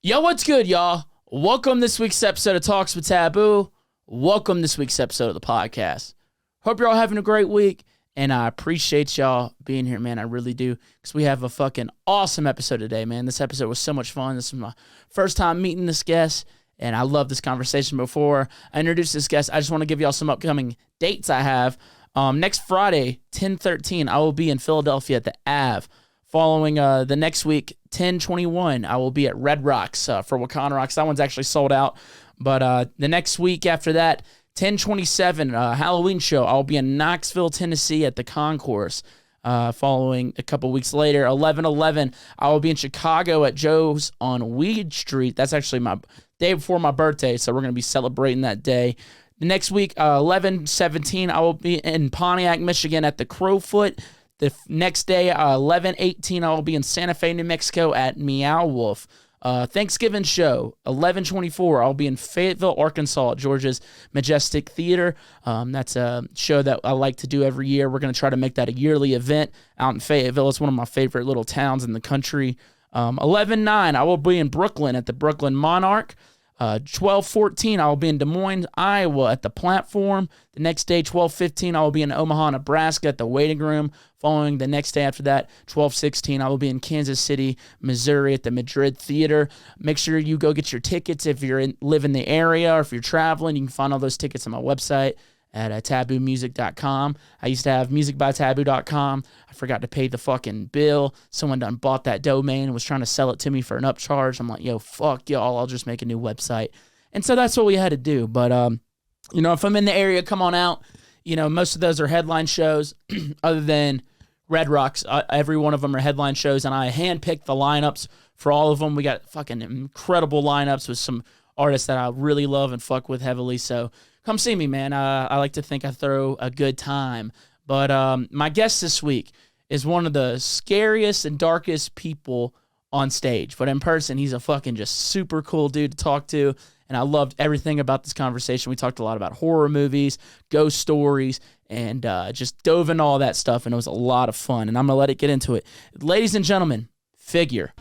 Yo, what's good, y'all? Welcome this week's episode of Talks with TVBOO. Welcome this week's episode of the podcast. Hope you're all having a great week, and I appreciate y'all being here, man. I really do, because we have a fucking awesome episode today, man. This episode was so much fun. This is my first time meeting this guest, and I love this conversation. Before I introduce this guest, I just want to give y'all some upcoming dates I have. Next Friday, 10/13, I will be in Philadelphia at the Ave. Following the next week, 10/21, I will be at Red Rocks for Wakanda Rocks. That one's actually sold out. But the next week after that, 10/27, Halloween show, I'll be in Knoxville, Tennessee at the Concourse. Following a couple weeks later, 11/11, I will be in Chicago at Joe's on Weed Street. That's actually my day before my birthday, so we're going to be celebrating that day. The next week, 11/17, I will be in Pontiac, Michigan at the Crowfoot. The next day, 11/18, I will be in Santa Fe, New Mexico at Meow Wolf. Thanksgiving show, 11/24, I'll be in Fayetteville, Arkansas at Georgia's Majestic Theater. That's a show that I like to do every year. We're going to try to make that a yearly event out in Fayetteville. It's one of my favorite little towns in the country. 11/9, I will be in Brooklyn at the Brooklyn Monarch. 12/14, I will be in Des Moines, Iowa at the Platform. The next day, 12/15, I will be in Omaha, Nebraska at the Waiting Room. Following the next day after that, 12/16, I will be in Kansas City, Missouri at the Madrid Theater. Make sure you go get your tickets if you live in the area or if you're traveling. You can find all those tickets on my website at taboomusic.com. I used to have musicbytaboo.com. I forgot to pay the fucking bill. Someone done bought that domain and was trying to sell it to me for an upcharge. I'm like, yo, fuck y'all. I'll just make a new website. And so that's what we had to do. But, if I'm in the area, come on out. Most of those are headline shows other than Red Rocks. Every one of them are headline shows, and I handpicked the lineups for all of them. We got fucking incredible lineups with some artists that I really love and fuck with heavily. So come see me, man. I like to think I throw a good time. But my guest this week is one of the scariest and darkest people on stage. But in person, he's a fucking just super cool dude to talk to. And I loved everything about this conversation. We talked a lot about horror movies, ghost stories, and just dove into all that stuff. And it was a lot of fun. And I'm going to let it get into it. Ladies and gentlemen, Figure.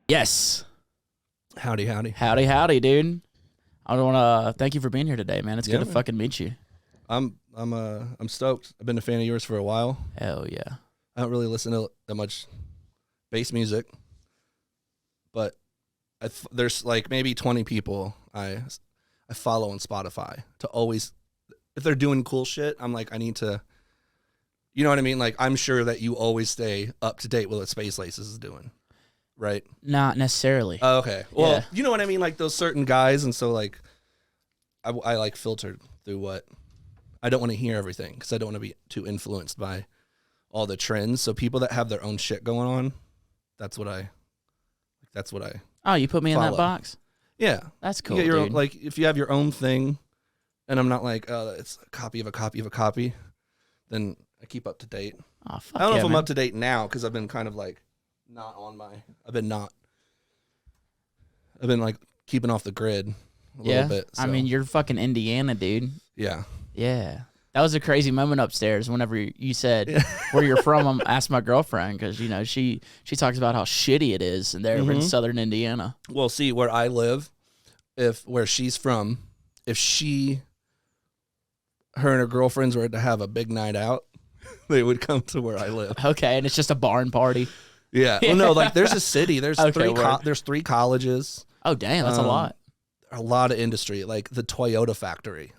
Yes. Howdy, howdy. Howdy, dude. I want to thank you for being here today, man. It's good to fucking meet you. I'm stoked. I've been a fan of yours for a while. Hell yeah. I don't really listen to that much bass music, but there's like maybe 20 people I follow on Spotify to always, if they're doing cool shit, I'm like, I need to, you know what I mean? Like, I'm sure that you always stay up to date with what Space Laces is doing. Right? Not necessarily. Oh, okay. Well, yeah. You know what I mean? Like those certain guys. And so like, I like filter through what I don't want to hear everything because I don't want to be too influenced by all the trends. So people that have their own shit going on, that's what I Oh, you put me follow. In that box? Yeah. That's cool, You get your dude. own, like if you have your own thing and I'm not like, oh, it's a copy of a copy of a copy, then I keep up to date. Oh, fuck I don't know yeah, if I'm man. up to date now because I've been kind of like I've been like keeping off the grid a little bit. So. I mean, you're fucking Indiana, dude. Yeah. Yeah. That was a crazy moment upstairs whenever you said where you're from. I asked my girlfriend because, she talks about how shitty it is and they're in southern Indiana. Well, see, where I live, where she's from, if her and her girlfriends were to have a big night out, they would come to where I live. Okay, and it's just a barn party. Yeah. Well, no, like there's a city. There's Okay, there's 3 colleges. Oh, damn, that's a lot. A lot of industry, like the Toyota factory.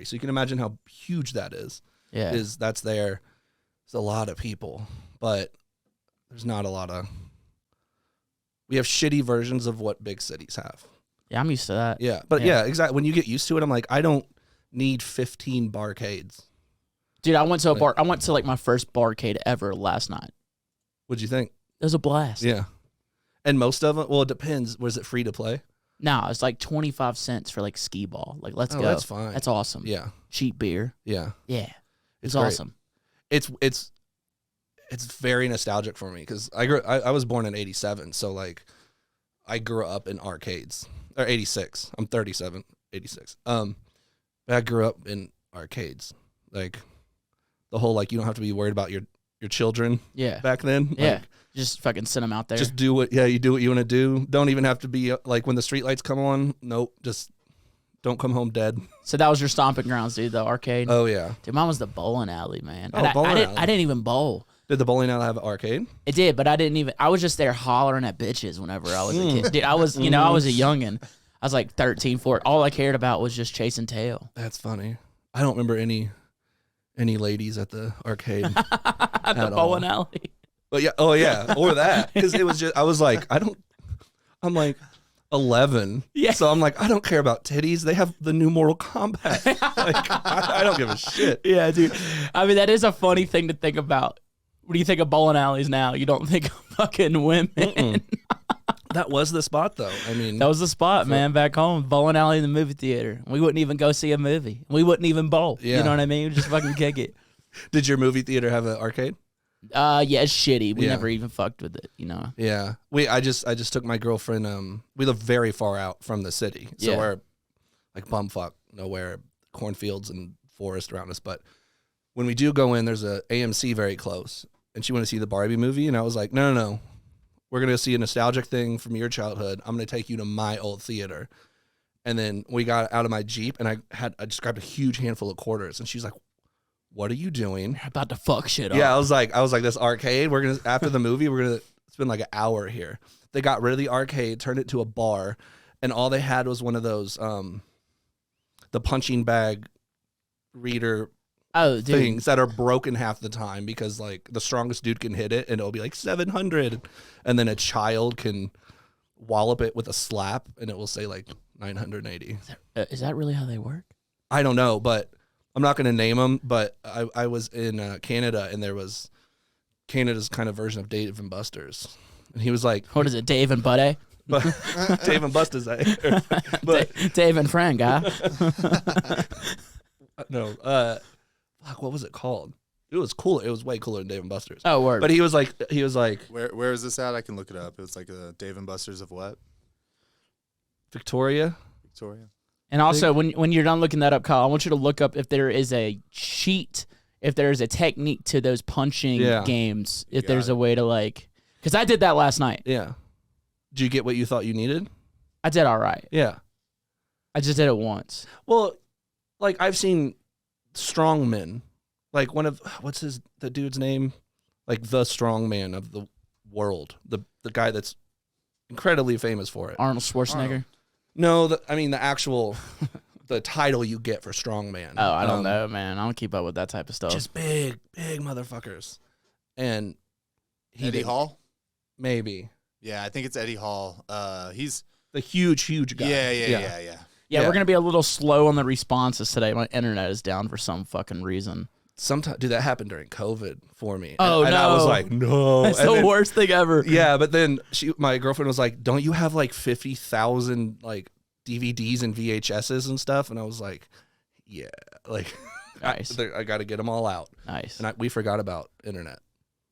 So you can imagine how huge that is. Yeah. That's there. There's a lot of people, but there's not a lot of. We have shitty versions of what big cities have. Yeah, I'm used to that. Yeah, but yeah, exactly. When you get used to it, I'm like, I don't need 15 barcades. Dude, I went to a bar. I went to like my first barcade ever last night. What'd you think? It was a blast. Yeah. And most of them, well, it depends. Was it free to play? No, it's like 25 cents for like skee ball. Like, let's go. That's fine. That's awesome. Yeah. Cheap beer. Yeah. Yeah. It's great. awesome. It's very nostalgic for me because I was born in 87, so like I grew up in arcades. Or 86. I'm 37. 86. I grew up in arcades. Like the whole like you don't have to be worried about your children. Yeah. Back then. Yeah. Like, Just fucking send them out there. just do what you do what you want to do. Don't even have to be like when the street lights come on. Nope. Just don't come home dead. So that was your stomping grounds, dude. The arcade. Oh yeah. Dude, mine was the bowling alley, man. Oh, And bowling alley. I didn't even bowl. Did the bowling alley have an arcade? It did, but I didn't even. I was just there hollering at bitches whenever I was a kid. Dude, I was, I was a youngin'. I was like 13, 14. All I cared about was just chasing tail. That's funny. I don't remember any ladies at the arcade. At the bowling alley. But yeah, or that because it was just I was like I'm like 11, Yeah. So I'm like I don't care about titties. They have the new Mortal Kombat. Like I don't give a shit. Yeah, dude. I mean, that is a funny thing to think about. What do you think of bowling alleys now? You don't think of fucking women. That was the spot though. I mean, That was the spot, man, back home. Bowling alley in the movie theater. We wouldn't even go see a movie. We wouldn't even bowl. Yeah. You know what I mean? We'd just fucking kick it. did your movie theater have an arcade? Yeah, it's shitty. We Yeah. never even fucked with it, Yeah. I just took my girlfriend. We live very far out from the city, so Yeah. we're like bumfuck nowhere, cornfields and forest around us. But when we do go in, there's a AMC very close, and she wanted to see the Barbie movie, and I was like, no. We're going to see a nostalgic thing from your childhood. I'm going to take you to my old theater. And then we got out of my Jeep, and I just grabbed a huge handful of quarters. And she's like, what are you doing? You're about to fuck shit up. Yeah, I was like, this arcade, we're going to, after the movie, we're going to spend like an hour here. They got rid of the arcade, turned it to a bar, and all they had was one of those, the punching bag reader things that are broken half the time because like the strongest dude can hit it and it'll be like 700 and then a child can wallop it with a slap and it will say like 980. Is that really how they work? I don't know, but I'm not going to name them, but I was in Canada and there was Canada's kind of version of Dave and Buster's and he was like, What is it, Dave and Buddy? but Dave and Buster's but Dave and Frank, huh? no, fuck, what was it called? It was cool. It was way cooler than Dave & Buster's. Oh, word. But he was like, Where is this at? I can look it up. It was like a Dave & Buster's of what? Victoria. And also, when you're done looking that up, Kyle, I want you to look up if there is a cheat, if there is a technique to those punching games, if there's a way to like, because I did that last night. Yeah. Did you get what you thought you needed? I did all right. Yeah. I just did it once. Well, like I've seen strong men, like one of the dude's name, like the strong man of the world, the guy that's incredibly famous for it. Arnold Schwarzenegger. No, the actual the title you get for strong man. Oh, I don't know, man. I don't keep up with that type of stuff. Just big motherfuckers. And Eddie Hall? Maybe. Yeah, I think it's Eddie Hall. He's the huge guy. Yeah. Yeah, we're gonna be a little slow on the responses today. My internet is down for some fucking reason. Sometimes, dude, that happened during COVID for me. Oh, and no. I was like, no. That's And the then- worst thing ever. Yeah, but then my girlfriend was like, don't you have like 50,000 like DVDs and VHSs and stuff? And I was like, yeah, like Nice. I got to get them all out. Nice. And we forgot about internet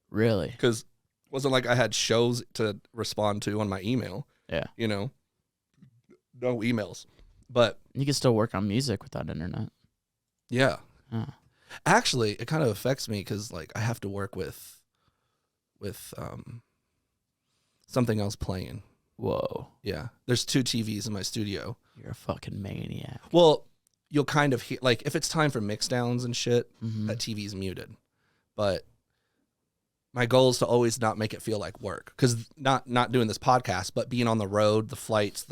Really? because it wasn't like I had shows to respond to on my email. Yeah. No emails. But You can still work on music without internet. yeah. Oh. Actually, it kind of affects me because like I have to work with something else playing. Whoa. Yeah, there's 2 TVs in my studio. You're a fucking maniac. Well, you'll kind of like if it's time for mix downs and shit, Mhm. that TV's muted. But my goal is to always not make it feel like work because not doing this podcast, but being on the road, the flights,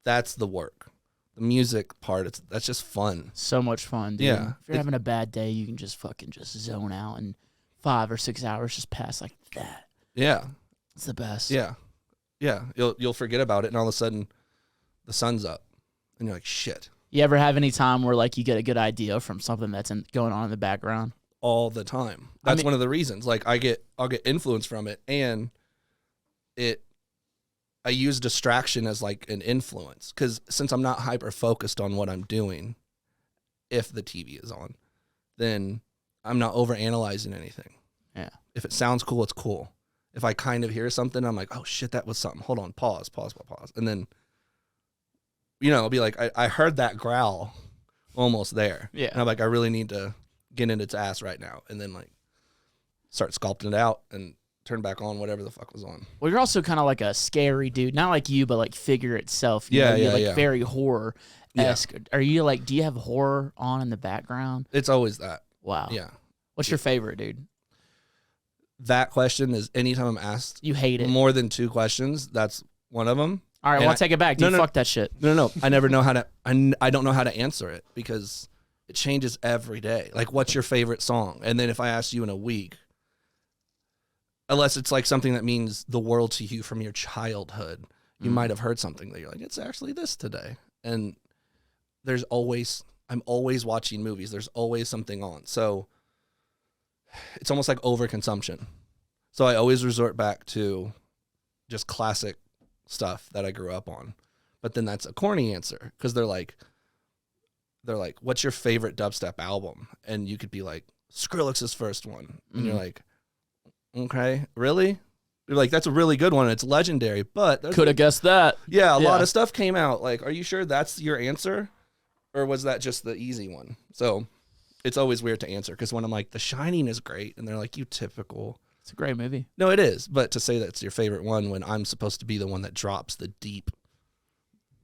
that's the work. The music part, that's just fun. So much fun, dude. Yeah. If you're having a bad day, you can just fucking just zone out and 5 or 6 hours just pass like that. Yeah, It's the best. yeah. You'll forget about it, and all of a sudden, the sun's up, and you're like, shit. You ever have any time where like you get a good idea from something that's going on in the background? All the time. That's one of the reasons. Like I'll get influence from it, and it I use distraction as like an influence, because since I'm not hyper focused on what I'm doing, if the TV is on, then I'm not over analyzing anything. Yeah. If it sounds cool, it's cool. If I kind of hear something, I'm like, oh shit, that was something. Hold on, pause. And then, I'll be like, I heard that growl almost there. Yeah. And I'm like, I really need to get in its ass right now. And then like start sculpting it out and turn back on whatever the fuck was on. Well, you're also kind of like a scary dude, not like you, but like figure itself. You're like very horror-esque. Yeah. Are you like, do you have horror on in the background? It's always that. Wow. Yeah. What's your favorite, dude? That question is anytime I'm asked You hate it. more than 2 questions, that's one of them. All right, well, I'll take it back, dude. Fuck that shit. No. I never know how to, I don't know how to answer it because it changes every day. Like, what's your favorite song? And then if I ask you in a week, unless it's like something that means the world to you from your childhood, you might have heard something that you're like, it's actually this today. And I'm always watching movies. There's always something on. So it's almost like overconsumption. So I always resort back to just classic stuff that I grew up on. But then that's a corny answer because they're like, what's your favorite dubstep album? And you could be like, Skrillex's first one. And you're like, okay, really? You're like, that's a really good one. It's legendary, but Could have guessed that. Yeah, a lot of stuff came out. Like, are you sure that's your answer? Or was that just the easy one? So it's always weird to answer because when I'm like, The Shining is great, and they're like, you typical. It's a great movie. No, it is. But to say that it's your favorite one when I'm supposed to be the one that drops the deep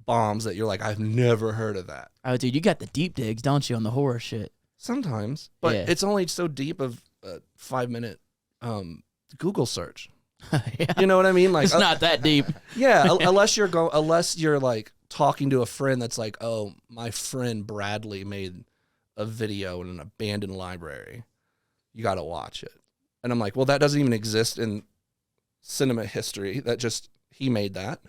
bombs that you're like, I've never heard of that. Oh, dude, you got the deep digs, don't you, on the horror shit? Sometimes. But it's only so deep of a 5-minute Google search. Yeah. You know what I mean? Like, It's not that deep. Yeah, unless you're like talking to a friend that's like, oh, my friend Bradley made a video in an abandoned library. You got to watch it. And I'm like, well, that doesn't even exist in cinema history. He made that.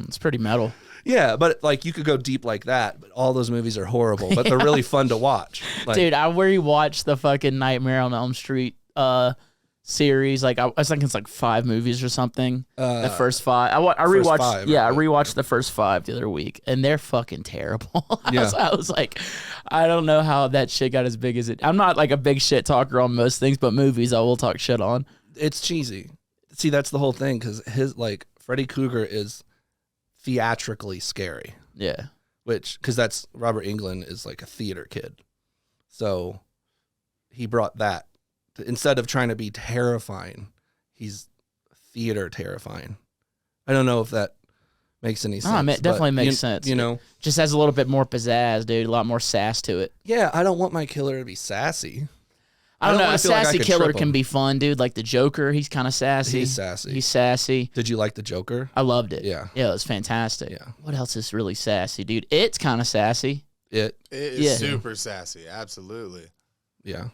It's pretty metal. Yeah, but like you could go deep like that, but all those movies are horrible, but they're really fun to watch. Like, Dude, I rewatched the fucking Nightmare on Elm Street series. Like I was thinking it's like 5 movies or something. The first 5. I rewatched. I rewatched the first 5 the other week, and they're fucking terrible. I was like, I don't know how that shit got as big as it. I'm not like a big shit talker on most things, but movies I will talk shit on. It's cheesy. See, that's the whole thing because Freddy Krueger is theatrically scary. Yeah. Because that's Robert Englund is like a theater kid. So he brought that. Instead of trying to be terrifying, he's theater terrifying. I don't know if that makes any sense. It definitely makes sense. You know, just has a little bit more pizzazz, dude. A lot more sass to it. Yeah, I don't want my killer to be sassy. I don't know. A feel like I sassy could killer trip can him. be fun, dude. Like the Joker, he's kind of sassy. He's sassy. He's sassy. Did you like the Joker? I loved it. Yeah. Yeah, it was fantastic. Yeah. What else is really sassy, dude? It's kind of sassy. It is super sassy. Absolutely. Yeah.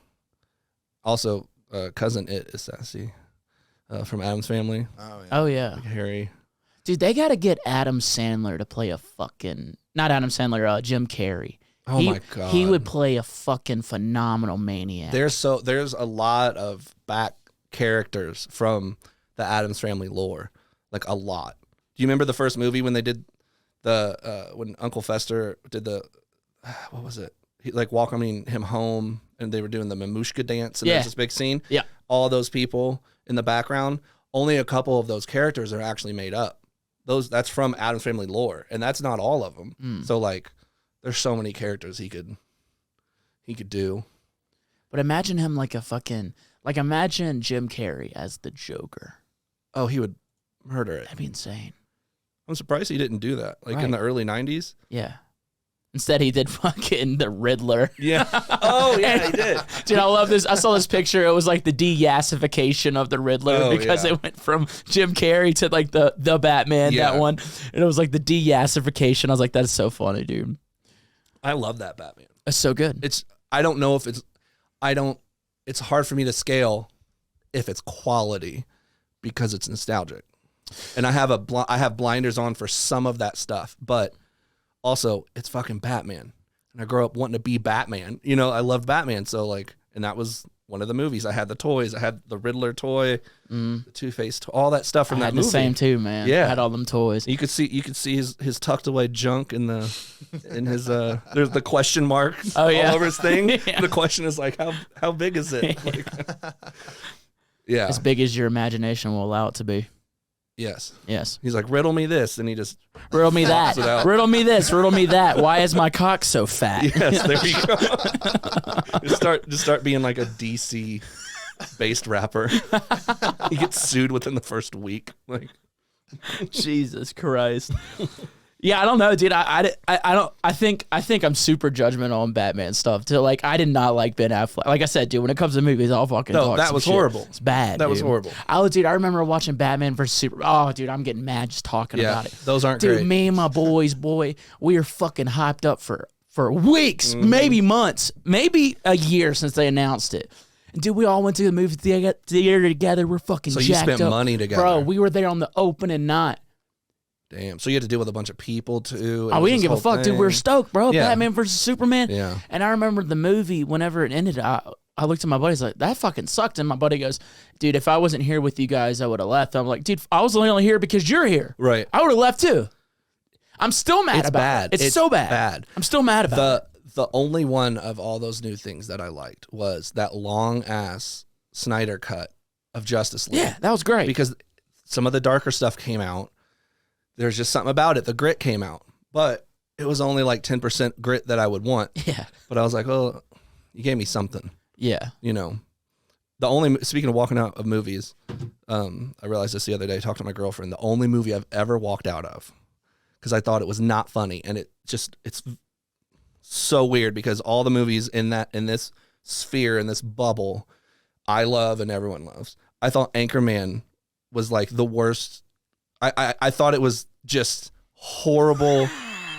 Also, cousin It is sassy. From Addams Family. Oh yeah. Oh yeah. Like Harry. Dude, they got to get Adam Sandler to play a fucking not Adam Sandler, Jim Carrey. Oh my god. He would play a fucking phenomenal maniac. There's a lot of back characters from the Addams Family lore, like a lot. Do you remember the first movie when they did when Uncle Fester did what was it? He like welcoming him home, and they were doing the Mamushka dance, and there's this big scene. Yeah, all those people in the background. Only a couple of those characters are actually made up. That's from Addams Family lore, and that's not all of them. So like, there's so many characters he could do. But imagine him like imagine Jim Carrey as the Joker. Oh, he would murder it. That'd be insane. I'm surprised he didn't do that. Like in the early 90s. Yeah. Instead, he did fucking the Riddler. Yeah. Oh, yeah, he did. Dude, I love this. I saw this picture. It was like the de-yassification of the Riddler because it went from Jim Carrey to like the Batman, that one. And it was like the de-yassification. I was like, that is so funny, dude. I love that Batman. It's so good. It's hard for me to scale if it's quality because it's nostalgic. And I have blinders on for some of that stuff, but also it's fucking Batman. And I grew up wanting to be Batman. You know, I loved Batman, so like, and that was one of the movies. I had the toys. I had the Riddler toy, the Two-Face toy, all that stuff from I that had movie. the same too, man. Yeah. I had all them toys. You could see his tucked away junk in his there's the question mark Oh, yeah. all over his thing. Yeah. The question is like how big is it? Like, yeah. As big as your imagination will allow it to be. Yes. Yes. He's like, riddle me this, and he just Riddle me that. it out. Riddle me this. Riddle me that. Why is my cock so fat? yes, there you go. just start being like a DC based rapper. He gets sued within the first week. Like, Jesus Christ. Yeah, I don't know, dude. I think I'm super judgmental on Batman stuff. To like, I did not like Ben Affleck. Like I said, dude, when it comes to movies, I'll fucking No, talk that some was shit. horrible. It's bad. That was dude. horrible. Oh, dude, I remember watching Batman versus Super. Oh, dude, I'm getting mad just talking about it. those aren't Dude, great. me and my boys, we are fucking hyped up for weeks, Mm-hmm. maybe months, maybe a year since they announced it. And dude, we all went to the movie theater together. We're fucking So jacked you spent up. money together. Bro, we were there on the opening night. Damn. So you had to deal with a bunch of people too. Oh, we didn't give a fuck, dude. We were stoked, bro. Yeah. Batman versus Superman. Yeah. And I remember the movie, whenever it ended, I looked at my buddies like, that fucking sucked. And my buddy goes, dude, if I wasn't here with you guys, I would have left. I'm like, dude, I was only here because you're here. Right. I would have left too. I'm still mad It's about bad. it. It's It's so bad. bad. I'm still mad about it. The only one of all those new things that I liked was that long ass Snyder cut of Justice League. Yeah, that was great. Because some of the darker stuff came out. There's just something about it. The grit came out, but it was only like 10% grit that I would want. Yeah. But I was like, oh, you gave me something, Yeah. you know. Speaking of walking out of movies, I realized this the other day, talked to my girlfriend, the only movie I've ever walked out of, because I thought it was not funny. And it's so weird because all the movies in this sphere, in this bubble, I love and everyone loves. I thought Anchorman was like the worst. I thought it was just horrible,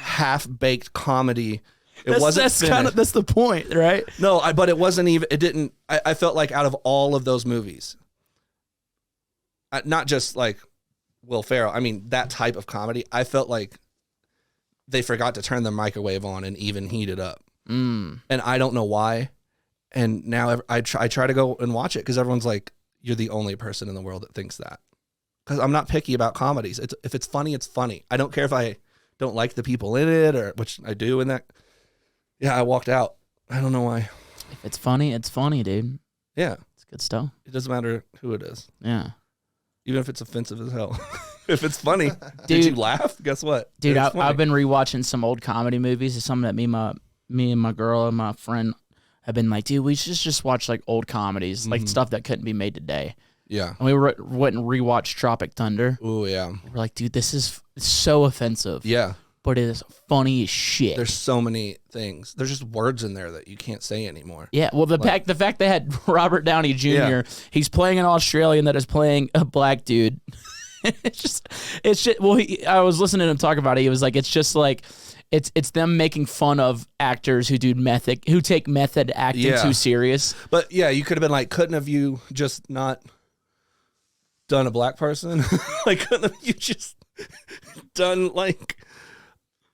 half-baked comedy. That's the point, right? No, but it wasn't even. It didn't. I felt like out of all of those movies, not just like Will Ferrell. I mean that type of comedy. I felt like they forgot to turn the microwave on and even heat it up, and I don't know why. And now I try to go and watch it because everyone's like, "You're the only person in the world that thinks that." Because I'm not picky about comedies. If it's funny, it's funny. I don't care if I don't like the people in it, or which I do in that. Yeah, I walked out. I don't know why. If it's funny, dude. Yeah. It's good stuff. It doesn't matter who it is. Yeah. Even if it's offensive as hell. If it's funny. Did you laugh? Guess what? Dude, It's funny. I've been rewatching some old comedy movies. It's something that me and my girl and my friend have been like, dude, we should just watch like old comedies, like stuff that couldn't be made today. Yeah. And we went and rewatched Tropic Thunder. Oh, yeah. We're like, dude, this is so offensive. Yeah. But it is funny as shit. There's so many things. There's just words in there that you can't say anymore. Yeah, well, the fact they had Robert Downey Jr. Yeah. He's playing an Australian that is playing a black dude. it's just. Well, I was listening to him talk about it. He was like, it's just like, it's them making fun of actors who take method acting too serious. But yeah, you could have been like, couldn't have you just not done a black person? Like, couldn't have you just done like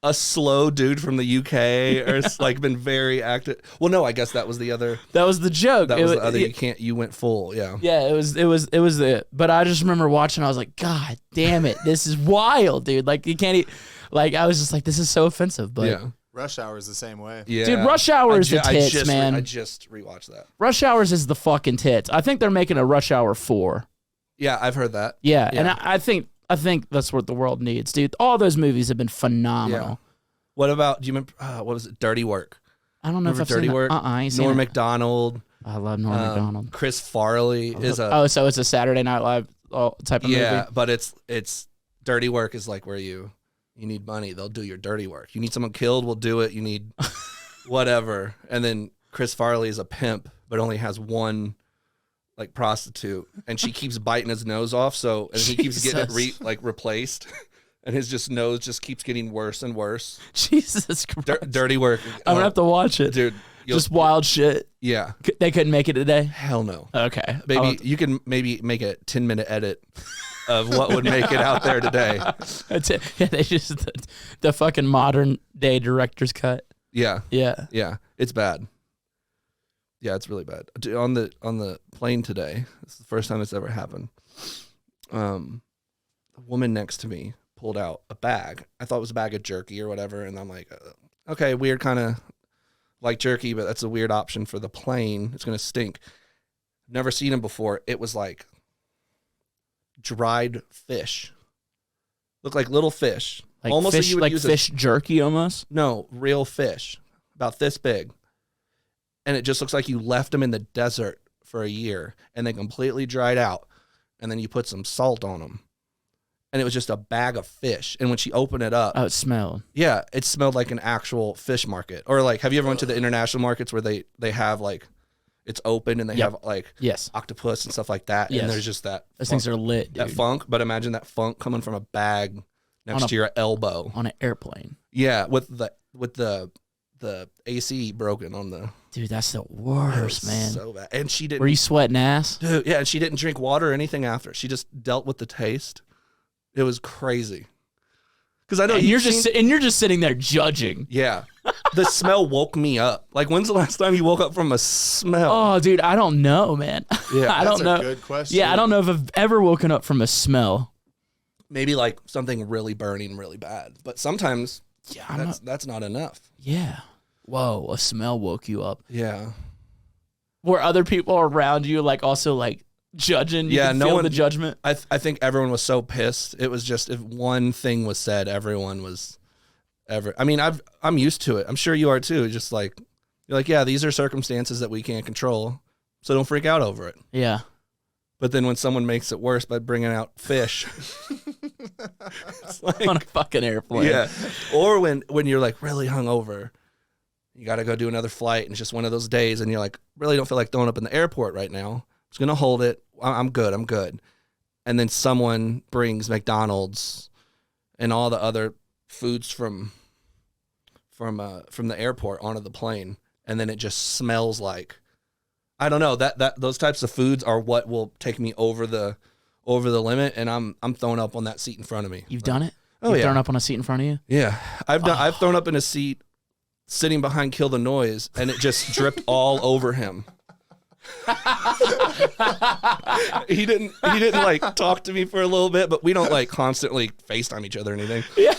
a slow dude from the UK or like been very active? Well, no, I guess that was the other. That was the joke. That was the other. You went full. Yeah. Yeah, it was it. But I just remember watching. I was like, God damn it, this is wild, dude. Like you can't. Like I was just like, this is so offensive. But Yeah. Rush Hour is the same way. Yeah. dude, Rush Hour is the tits, man. I just rewatched that. Rush Hours is the fucking tits. I think they're making a Rush Hour 4. Yeah, I've heard that. Yeah, and I think that's what the world needs, dude. All those movies have been phenomenal. Yeah. What about? Do you remember? What was it? Dirty Work. I don't know Remember if I've Dirty seen Work. I ain't seen Norm it. Macdonald. I love Norm Macdonald. Chris Farley is a. Oh, so it's a Saturday Night Live type of yeah, movie. but it's Dirty Work is like where you need money, they'll do your dirty work. You need someone killed, we'll do it. You need whatever. And then Chris Farley is a pimp, but only has one like prostitute, and she keeps biting his nose off. So and he keeps getting it replaced, and his nose just keeps getting worse and worse. Jesus Christ. Dirty Work. I'm gonna have to watch it, dude. Just wild shit. Yeah. They couldn't make it today. Hell no. Okay. Maybe you can maybe make a 10-minute edit of what would make it out there today. That's it. Yeah, they just the fucking modern day director's cut. Yeah. Yeah. Yeah. It's bad. Yeah, it's really bad. On the plane today, this is the first time it's ever happened. A woman next to me pulled out a bag. I thought it was a bag of jerky or whatever, and I'm like, okay, weird, kind of like jerky, but that's a weird option for the plane. It's gonna stink. Never seen them before. It was like dried fish. Looked like little fish. Like almost fish, like you would like use fish jerky almost. No, real fish, about this big. And it just looks like you left them in the desert for a year and they completely dried out. And then you put some salt on them. And it was just a bag of fish. And when she opened it up. Oh, it smelled. Yeah, it smelled like an actual fish market. Or like, have you ever went to the international markets where they have like, it's open and they have like octopus and stuff like that. Yes. And there's just that. Those things are lit, dude. That funk. But imagine that funk coming from a bag next to your elbow. On an airplane. Yeah, with the AC broken on the. Dude, that's the worst, man. So bad. And she didn't. Were you sweating ass? Dude, yeah, and she didn't drink water or anything after. She just dealt with the taste. It was crazy. Because I know you're just sitting there judging. Yeah, the smell woke me up. Like, when's the last time you woke up from a smell? Oh, dude, I don't know, man. Yeah, I don't know. That's a good question. Yeah, I don't know if I've ever woken up from a smell. Maybe like something really burning really bad. But sometimes that's not enough. Yeah. Whoa, a smell woke you up. Yeah. Were other people around you like also like judging? You could feel the judgment? I think everyone was so pissed. It was just, if one thing was said, everyone was I mean, I'm used to it. I'm sure you are too. Just like, you're like, yeah, these are circumstances that we can't control. So don't freak out over it. Yeah. But then when someone makes it worse by bringing out fish, it's like, on a fucking airplane. Yeah. Or when you're like really hungover, you got to go do another flight, and it's just one of those days, and you're like, really don't feel like throwing up in the airport right now. I'm just going to hold it. I'm good. And then someone brings McDonald's and all the other foods from the airport onto the plane, and then it just smells like, I don't know, that those types of foods are what will take me over the limit, and I'm throwing up on that seat in front of me. You've done it? Oh, You've yeah. thrown up on a seat in front of you? Yeah. I've thrown up in a seat sitting behind Kill the Noise, and it just dripped all over him. He didn't like talk to me for a little bit, but we don't like constantly FaceTime each other or anything. Yeah.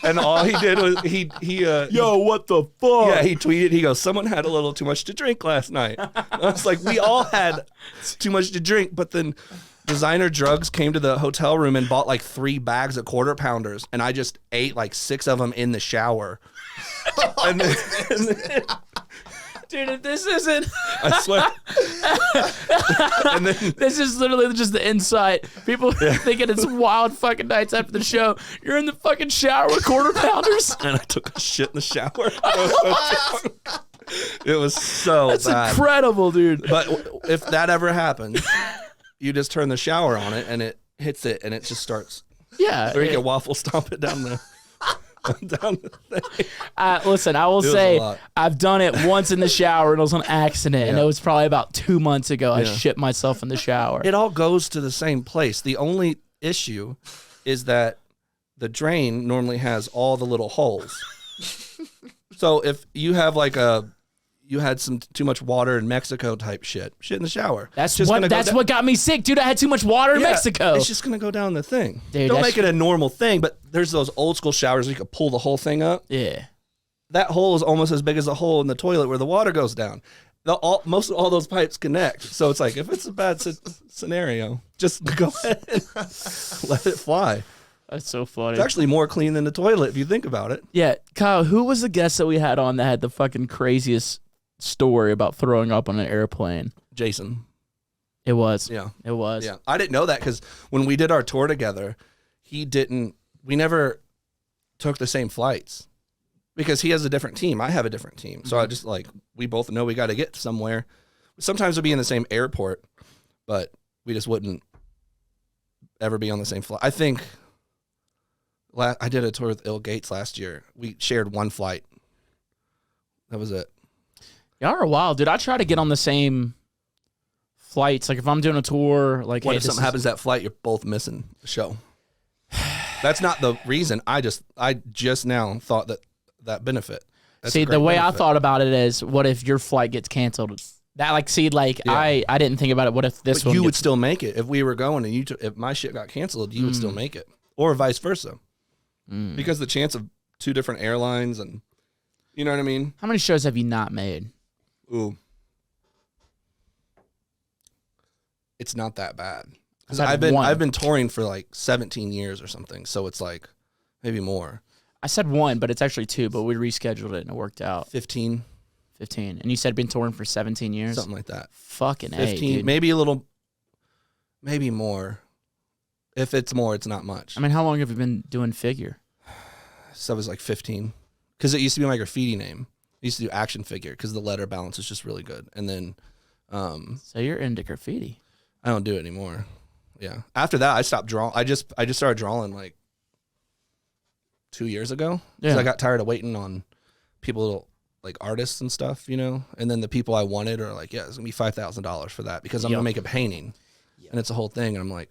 And all he did was he yo, what the fuck? Yeah, he tweeted, he goes, someone had a little too much to drink last night. I was like, we all had too much to drink, but then Designer Drugs came to the hotel room and bought like 3 bags of Quarter Pounders, and I just ate like 6 of them in the shower. and then, dude, if this isn't, I swear. And then, this is literally just the insight. People thinking it's wild fucking nights after the show. You're in the fucking shower with Quarter Pounders. and I took a shit in the shower. It was so That's bad. incredible, dude. But if that ever happens, you just turn the shower on it and it hits it and it just starts. Yeah. Or you can waffle stomp it down the thing. Listen, I will was say a lot. I've done it once in the shower, and it was an accident, and Yeah. it was probably about 2 months ago. I Yeah. shit myself in the shower. It all goes to the same place. The only issue is that the drain normally has all the little holes. So if you have like you had some too much water in Mexico type shit in the shower. That's Just gonna go what got me sick, dude. I had too much water in Yeah, Mexico. It's just gonna go down the thing. Dude, Don't that's- make it a normal thing, but there's those old school showers where you could pull the whole thing up. Yeah. That hole is almost as big as the hole in the toilet where the water goes down. Most of all those pipes connect. So it's like, if it's a bad scenario, just go ahead and let it fly. That's so funny. It's actually more clean than the toilet if you think about it. Yeah, Kyle, who was the guest that we had on that had the fucking craziest story about throwing up on an airplane? Jason. It was. Yeah. It was. Yeah. I didn't know that because when we did our tour together, we never took the same flights because he has a different team. I have a different team. So I just we both know we got to get somewhere. Sometimes we'll be in the same airport, but we just wouldn't ever be on the same flight. I think I did a tour with Ill Gates last year. We shared one flight. That was it. Y'all are wild, dude. I try to get on the same flights. Like if I'm doing a tour, like What hey, if something happens that flight? You're both missing the show. That's not the reason. I just now thought that benefit. That's See, a the great way I benefit. thought about it is, what if your flight gets canceled That like, see, like Yeah. I didn't think about it. What if this But one you would gets- still make it if we were going and if my shit got canceled, you would still make it, or vice versa, because the chance of two different airlines and you know what I mean. How many shows have you not made? Ooh, it's not that bad because I've had I've one. been touring for like 17 years or something, so it's like maybe more. I said 1, but it's actually 2. But we rescheduled it and it worked out. 15, 15, and you said been touring for 17 years. something like that. Fucking 15, A, dude. maybe a little, maybe more. If it's more, it's not much. I mean, how long have you been doing figure? So I was like 15 because it used to be my graffiti name. I used to do action figure because the letter balance is just really good. And then So you're into graffiti. I don't do it anymore. Yeah. After that, I stopped drawing. I just started drawing like 2 years ago because Yeah. I got tired of waiting on people, like artists and stuff, you know. And then the people I wanted are like, yeah, it's gonna be $5,000 for that because I'm Yep. gonna make a painting, and it's a whole thing. And I'm like,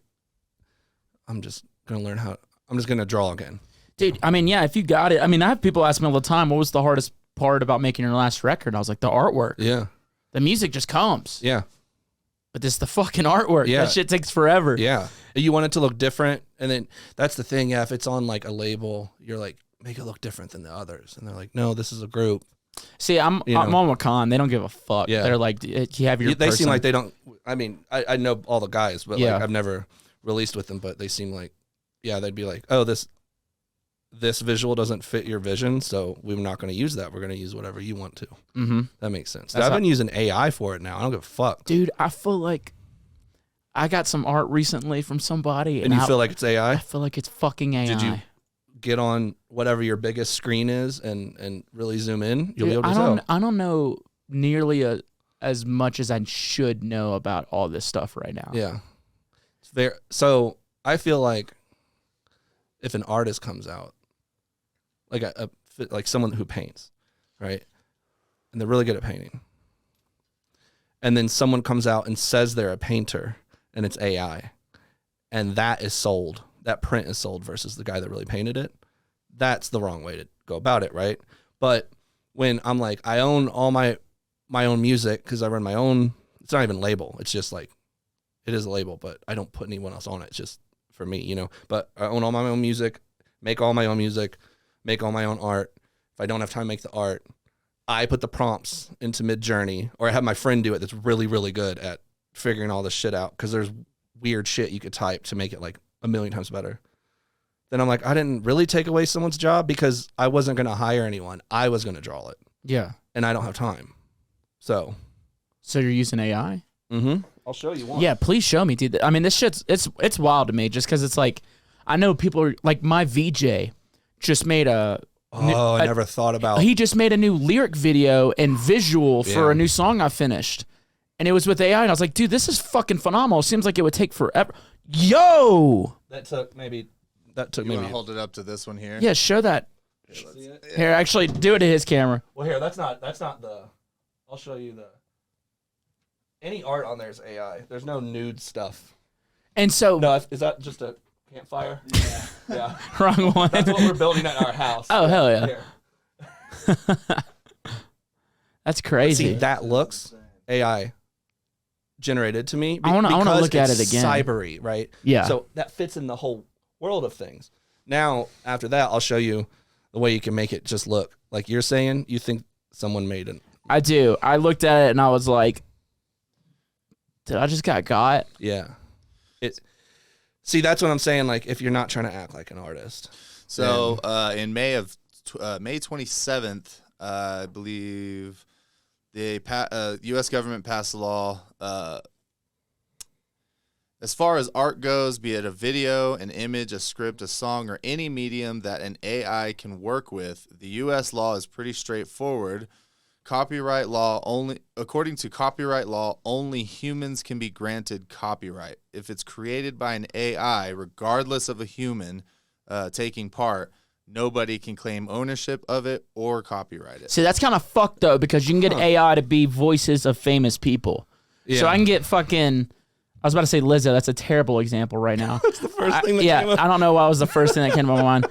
I'm just gonna learn how. I'm just gonna draw again. Dude, I mean, yeah, if you got it. I mean, I have people ask me all the time, what was the hardest part about making your last record? I was like, the artwork. Yeah. The music just comes. Yeah. But this the fucking artwork. Yeah. That shit takes forever. Yeah. You want it to look different. And then that's the thing. Yeah. If it's on like a label, you're like, make it look different than the others. And they're like, no, this is a group. See, I'm on Wakan. They don't give a fuck. Yeah. They're like, you have your They seem person." like they don't. I mean, I know all the guys, but Yeah. like I've never released with them, but they seem like, yeah, they'd be like, oh, this visual doesn't fit your vision. So we're not going to use that. We're going to use whatever you want to. Mm-hmm. That makes sense. That's I've not- been using AI for it now. I don't give a fuck. Dude, I feel like I got some art recently from somebody. And you I feel like it's AI? I feel like it's fucking AI. Did you get on whatever your biggest screen is and really zoom in? You'll Dude, be able to I tell. don't know nearly as much as I should know about all this stuff right now. Yeah. It's very, so I feel like if an artist comes out, like like someone who paints, right? And they're really good at painting. And then someone comes out and says they're a painter and it's AI. And that is sold. That print is sold versus the guy that really painted it. That's the wrong way to go about it, right? But when I'm like, I own all my own music because I run my own, it's not even label. It's just like, it is a label, but I don't put anyone else on it. It's just for me, you know. But I own all my own music, make all my own music, make all my own art. If I don't have time to make the art, I put the prompts into Mid-Journey, or I have my friend do it that's really, really good at figuring all this shit out because there's weird shit you could type to make it like a million times better. Then I'm like, I didn't really take away someone's job because I wasn't going to hire anyone. I was going to draw it. Yeah. And I don't have time. So you're using AI? I'll show you one. Yeah, please show me, dude. I mean, this shit's it's wild to me just because it's like, I know people are like, my VJ just made I never thought about. he just made a new lyric video and visual for Yeah. a new song I finished. And it was with AI, and I was like, dude, this is fucking phenomenal. Seems like it would take forever. Yo! That took maybe. You want to hold it up to this one here? Yeah, show that. See it? Here, actually, do it to his camera. Well, here, that's not the. I'll show you the. Any art on there is AI. There's no nude stuff. And so, No, is that just a campfire? Yeah. Yeah. wrong one. That's what we're building at our house. Oh, hell yeah. Here. That's crazy. See, that looks AI generated to me. I wanna because look at it's it again. Cybery, right? Yeah. So that fits in the whole world of things. Now, after that, I'll show you the way you can make it just look like you're saying. You think someone made it? I do. I looked at it and I was like, did I just got? Yeah. See, that's what I'm saying. Like, if you're not trying to act like an artist. So in May 27th, I believe the U.S. government passed a law. As far as art goes, be it a video, an image, a script, a song, or any medium that an AI can work with, the U.S. law is pretty straightforward. Copyright law only, according to copyright law, only humans can be granted copyright. If it's created by an AI, regardless of a human taking part, nobody can claim ownership of it or copyright it. See, that's kind of fucked though, because you can get AI to be voices of famous people. Yeah. So I can get fucking. I was about to say Lizzo. That's a terrible example right now. That's the first thing that Yeah, came up. I don't know why was the first thing that came to my mind.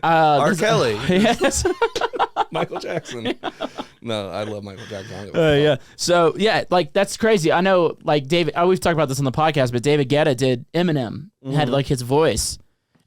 R. Kelly. Yes. Michael Jackson. No, I love Michael Jackson. I don't give a fuck. Yeah. So yeah, like that's crazy. I know, like David. We've talked about this on the podcast, but David Guetta did Eminem, had like his voice,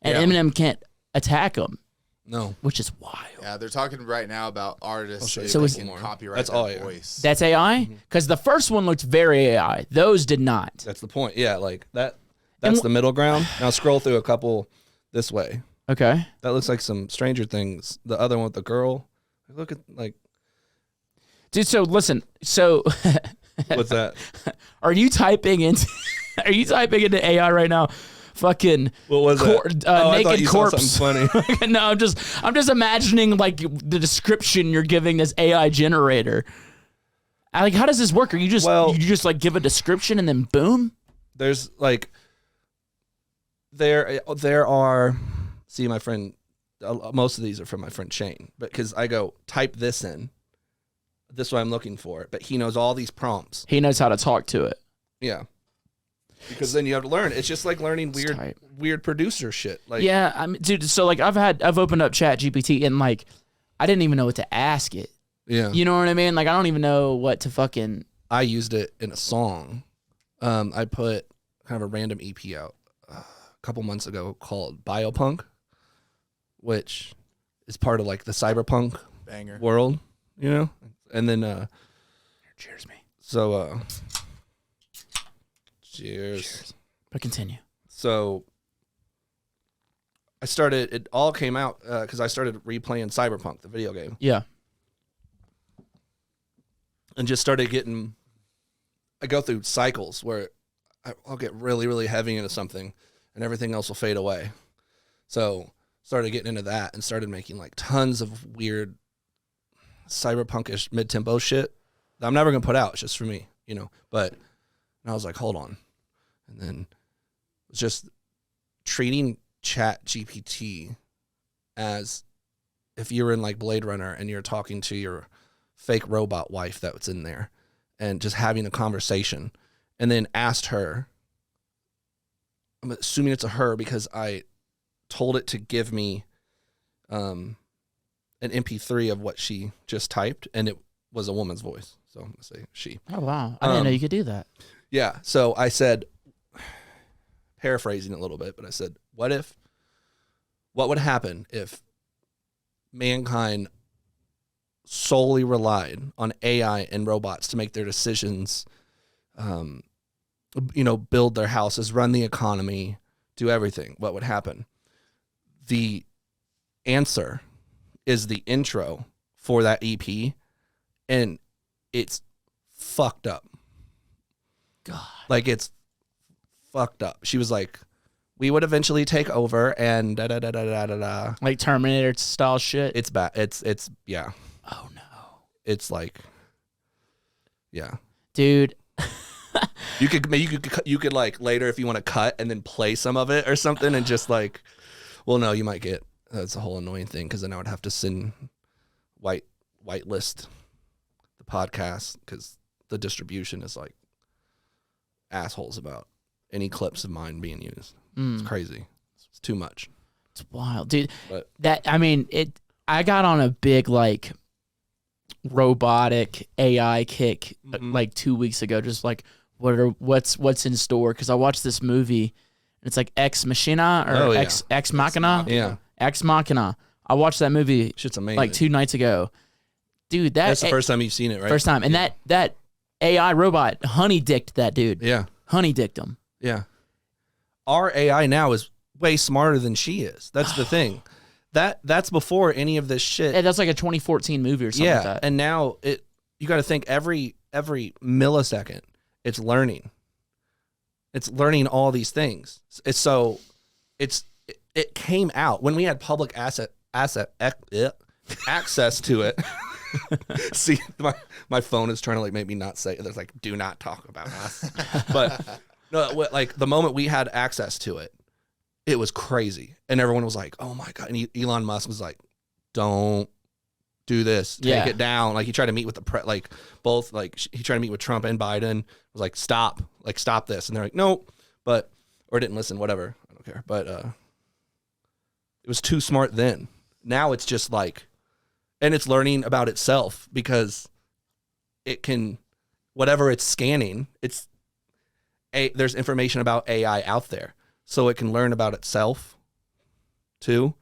and Yeah. Eminem can't attack him, No. which is wild. Yeah, they're talking right now about artists show you that So is- can copyright That's their all AI. voice. That's AI, because the first one looked very AI. Those did not. That's the point. Yeah, like that. That's the middle ground. Now scroll through a couple this way. Okay. That looks like some Stranger Things. The other one with the girl. Look at like Dude, so listen. So what's that? are you typing into AI right now? Fucking What was that? Oh, I thought naked you saw corpse. something funny. No, I'm just imagining like the description you're giving this AI generator. Like, how does this work? Are you just Well- you just like give a description and then boom? There's like there are. See, my friend. Most of these are from my friend Shane, but because I go type this in. This is what I'm looking for, but he knows all these prompts. He knows how to talk to it. Yeah. Because then you have to learn. It's just like learning tight. weird producer shit. Like Yeah, I mean, dude. So like, I've opened up Chat GPT and like, I didn't even know what to ask it. yeah. You know what I mean? Like, I don't even know what to fucking. I used it in a song. I put kind of a random EP out a couple months ago called Biopunk, which is part of like the cyberpunk Banger. world, you know? And then Cheers, me. so cheers. But continue. So it all came out because I started replaying Cyberpunk, the video game, Yeah. and just started getting. I go through cycles where I'll get really, really heavy into something, and everything else will fade away. So started getting into that and started making like tons of weird cyberpunkish mid-tempo shit that I'm never gonna put out. It's just for me, you know. But and I was like, hold on, and then it was just treating Chat GPT as if you were in like Blade Runner and you're talking to your fake robot wife that was in there, and just having a conversation, and then asked her. I'm assuming it's a her because I told it to give me an MP3 of what she just typed, and it was a woman's voice. So I'm going to say she. Oh wow, I didn't know you could do that. Yeah. So I said, paraphrasing a little bit, but I said, what would happen if mankind solely relied on AI and robots to make their decisions, build their houses, run the economy, do everything? What would happen? The answer is the intro for that EP, and it's fucked up. God. Like, it's fucked up. She was like, we would eventually take over and da da da da da da da. Like Terminator style shit. It's bad. It's yeah. Oh no. It's like, yeah. Dude. You could like later if you want to cut and then play some of it or something and just like, well, no, you might get, that's a whole annoying thing because then I would have to send whitelist the podcast because the distribution is like assholes about any clips of mine being used. It's crazy. It's too much. It's wild, dude. But I got on a big like robotic AI kick like 2 weeks ago. Just like what's in store? Because I watched this movie. It's like Ex Machina or Ex Machina. Yeah, Ex Machina. I watched that movie shit's amazing. like 2 nights ago, dude. That's the first time you've seen it, right? First time, and that AI robot honey dicked that dude. Yeah, honey dicked him. yeah. Our AI now is way smarter than she is. That's the thing. That's before any of this shit. Yeah, that's like a 2014 movie or something like that. And now you got to think every millisecond it's learning. It's learning all these things. It came out when we had public access to it. See, my phone is trying to like make me not say it. There's like, do not talk about us. But no, like the moment we had access to it, it was crazy. And everyone was like, oh my God. And Elon Musk was like, don't do this. Take it down. Like he tried to meet with he tried to meet with Trump and Biden. Was like, stop this. And they're like, no, or didn't listen, whatever. I don't care. But it was too smart then. Now it's just like And it's learning about itself because it can, whatever it's scanning, there's information about AI out there. So it can learn about itself too.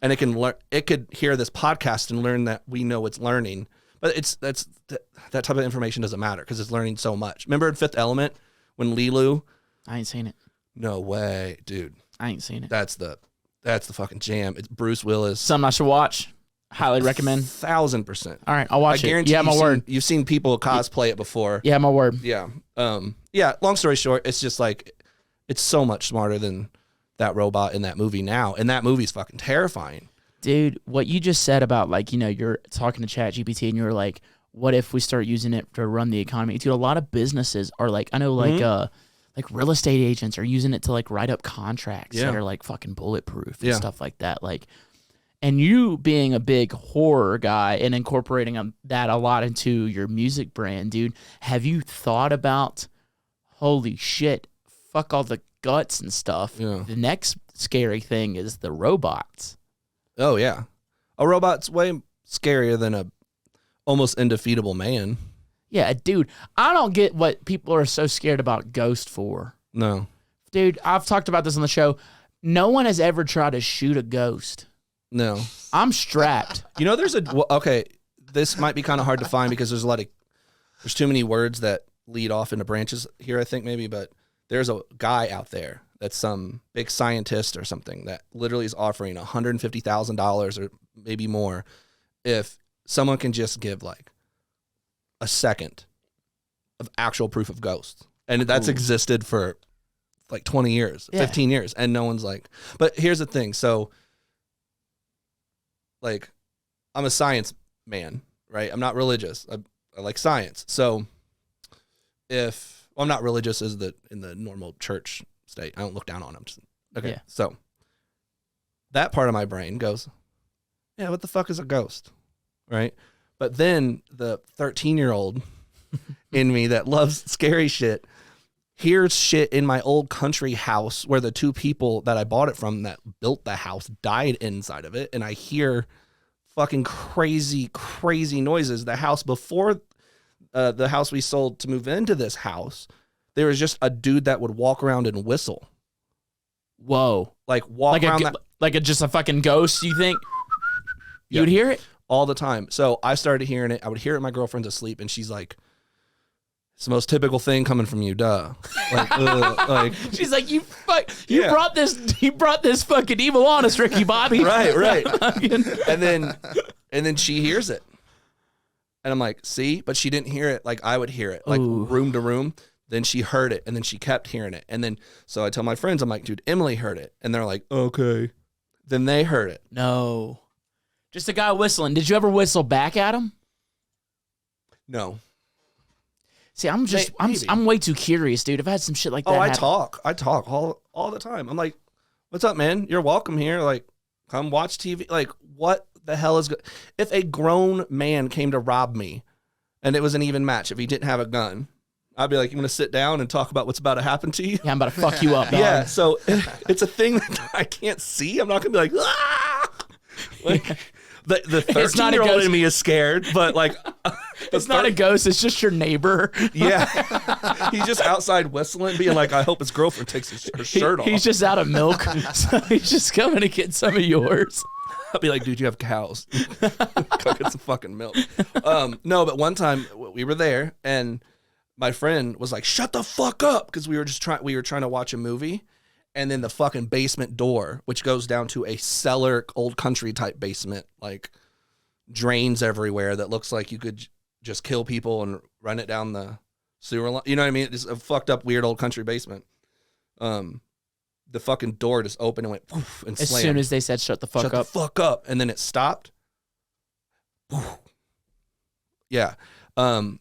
And it can learn, it could hear this podcast and learn that we know it's learning. But that type of information doesn't matter because it's learning so much. Remember in Fifth Element when Lilu? I ain't seen it. No way, dude. I ain't seen it. That's the fucking jam. It's Bruce Willis. Something I should watch. Highly recommend. 1,000%. All right, I'll watch I it. guarantee Yeah, my word. You've seen people cosplay it before. Yeah, my word. Yeah. Yeah. Long story short, it's just like it's so much smarter than that robot in that movie now, and that movie's fucking terrifying. Dude, what you just said about like you're talking to ChatGPT and you're like, what if we start using it to run the economy? Dude, a lot of businesses are like, I know like real estate agents are using it to like write up contracts that are like fucking bulletproof and stuff like that. Like, and you being a big horror guy and incorporating that a lot into your music brand, dude, have you thought about, holy shit, fuck all the guts and stuff. Yeah. The next scary thing is the robots. Oh, yeah. A robot's way scarier than a almost indefeatable man. Yeah, dude, I don't get what people are so scared about ghosts for. No. Dude, I've talked about this on the show. No one has ever tried to shoot a ghost. No. I'm strapped. You know, okay, this might be kind of hard to find because there's too many words that lead off into branches here, I think maybe, but there's a guy out there that's some big scientist or something that literally is offering $150,000 or maybe more if someone can just give like a second of actual proof of ghosts. And that's existed for like 20 years, 15 years. And no one's like, but here's the thing. So like, I'm a science man, right? I'm not religious. I like science. So I'm not religious in the normal church state. I don't look down on them. Okay. Yeah. So that part of my brain goes, yeah, what the fuck is a ghost? Right. But then the 13-year-old in me that loves scary shit hears shit in my old country house where the two people that I bought it from that built the house died inside of it. And I hear fucking crazy, crazy noises. The house before the house we sold to move into this house, there was just a dude that would walk around and whistle. Whoa. Like walk around just a fucking ghost, you think? You would hear it? All the time. So I started hearing it. I would hear it. My girlfriend's asleep and she's like, it's the most typical thing coming from you, duh. Like, she's like, you brought this fucking evil on us, Ricky Bobby. Right. and then she hears it. And I'm like, see? But she didn't hear it like I would hear it, like room to room. Then she heard it, and then she kept hearing it. And then, so I tell my friends, I'm like, dude, Emily heard it. And they're like, okay. Then they heard it. No. Just a guy whistling. Did you ever whistle back at him? No. See, I'm way too curious, dude. I've had some shit like that. I talk all the time. I'm like, what's up, man? You're welcome here. Like, come watch TV. Like, what the hell is if a grown man came to rob me and it was an even match, if he didn't have a gun, I'd be like, you want to sit down and talk about what's about to happen to you? Yeah, I'm about to fuck you up, dog. Yeah, so it's a thing that I can't see. I'm not going to be like, ah! Like, the 13-year-old in me is scared, but like... It's not a ghost, it's just your neighbor. Yeah. He's just outside whistling, being like, I hope his girlfriend takes her shirt off. He's just out of milk, so he's just coming to get some of yours. I'll be like, dude, you have cows. Go get some fucking milk. No, but one time we were there, and my friend was like, shut the fuck up, because we were trying to watch a movie, and then the fucking basement door, which goes down to a cellar, old country type basement, like drains everywhere that looks like you could just kill people and run it down the sewer line. You know what I mean? It's a fucked up, weird old country basement. The fucking door just opened and went poof and slammed. As soon as they said, shut the fuck up. Shut the fuck up. And then it stopped. Poof. Yeah.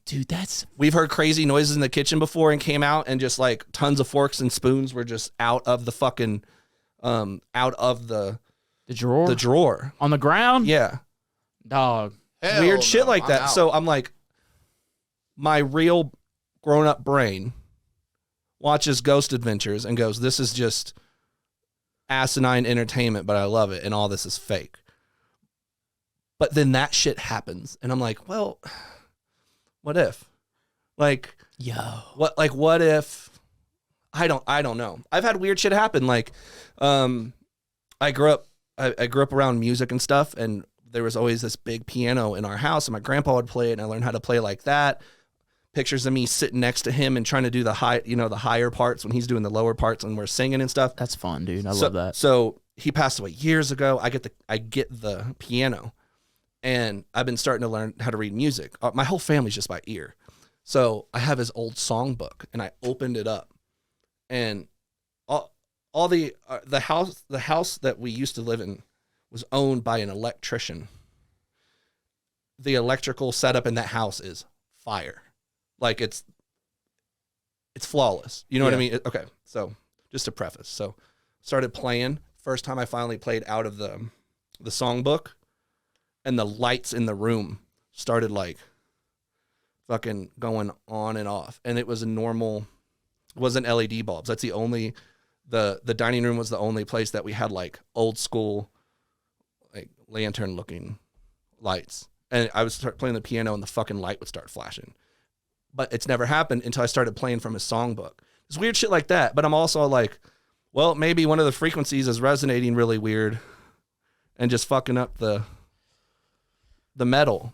Dude, we've heard crazy noises in the kitchen before and came out and just like tons of forks and spoons were just out of the fucking, out of the drawer? The drawer. On the ground? Yeah. Dog. Hell weird shit like that. I'm out. So I'm like, my real grown up brain watches Ghost Adventures and goes, this is just asinine entertainment, but I love it. And all this is fake. But then that shit happens, and I'm like, well, what if? Like, what if? I don't know. I've had weird shit happen. Like, I grew up around music and stuff, and there was always this big piano in our house, and my grandpa would play it, and I learned how to play like that. Pictures of me sitting next to him and trying to do the higher parts when he's doing the lower parts and we're singing and stuff. That's fun, dude. I love that. So he passed away years ago. I get the piano, and I've been starting to learn how to read music. My whole family's just by ear. So I have his old songbook, and I opened it up, and all the house that we used to live in was owned by an electrician. The electrical setup in that house is fire. Like it's flawless. You know what I mean? Okay. So just to preface, so started playing. First time I finally played out of the songbook, and the lights in the room started like fucking going on and off. And it was it wasn't LED bulbs. That's the only, the dining room was the only place that we had like old school, like lantern looking lights. And I would start playing the piano and the fucking light would start flashing. But it's never happened until I started playing from his songbook. It's weird shit like that. But I'm also like, well, maybe one of the frequencies is resonating really weird and just fucking up the metal.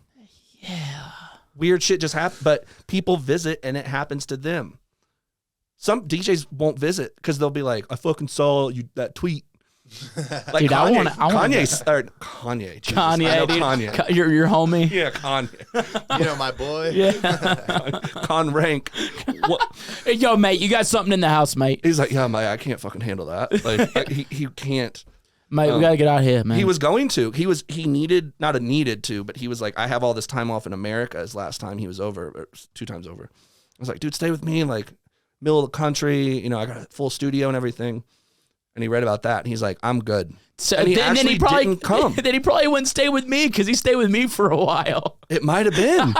Yeah. Weird shit just happens, but people visit and it happens to them. Some DJs won't visit because they'll be like, I fucking saw that tweet. Like dude, Kanye, Kanye, Jesus, Kanye, I know dude. Kanye. Your homie. Yeah, Kanye. You know my boy. Yeah. Con Rank. Hey, yo, mate, you got something in the house, mate. He's like, yeah, mate, I can't fucking handle that. Like, he can't. Mate, we gotta get out of here, man. He was going to. He needed, not a needed to, but he was like, I have all this time off in America. His last time he was over, or 2 times over. I was like, dude, stay with me. Like, middle of the country. You know, I got a full studio and everything. And he read about that, and he's like, "I'm good." So and then he probably didn't come. Then he probably wouldn't stay with me because he stayed with me for a while. It might have been,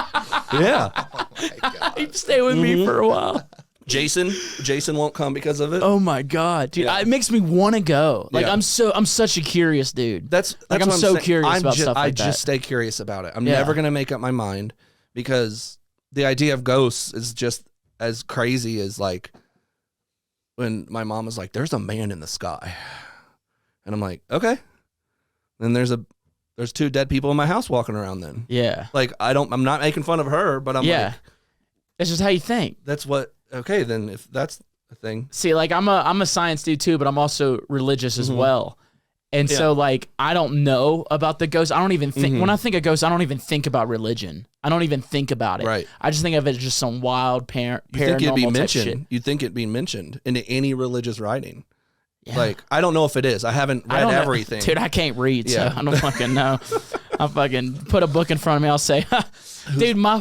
yeah. Oh my God. He stayed with me for a while. Jason won't come because of it. Oh my God, dude! Yeah. It makes me want to go. Like Yeah. I'm such a curious dude. That's like what I'm so saying. curious about stuff like I that. just stay curious about it. I'm Yeah. never gonna make up my mind because the idea of ghosts is just as crazy as like when my mom was like, "There's a man in the sky." And I'm like, okay. Then there's 2 dead people in my house walking around then. Yeah. Like, I'm not making fun of her, but I'm like, that's just how you think. that's what, okay, then if that's a thing. See, like I'm a science dude too, but I'm also religious as well. And so like I don't know about the ghosts. I don't even think when I think of ghosts, I don't even think about religion. I don't even think about it. Right. I just think of it as just some wild paranormal You think it'd be type mentioned. shit. You'd think it'd be mentioned in any religious writing. Yeah. Like, I don't know if it is. I haven't I read don't know. everything. Dude, I can't read, Yeah. so I don't fucking know. I'll fucking put a book in front of me. I'll say, dude, my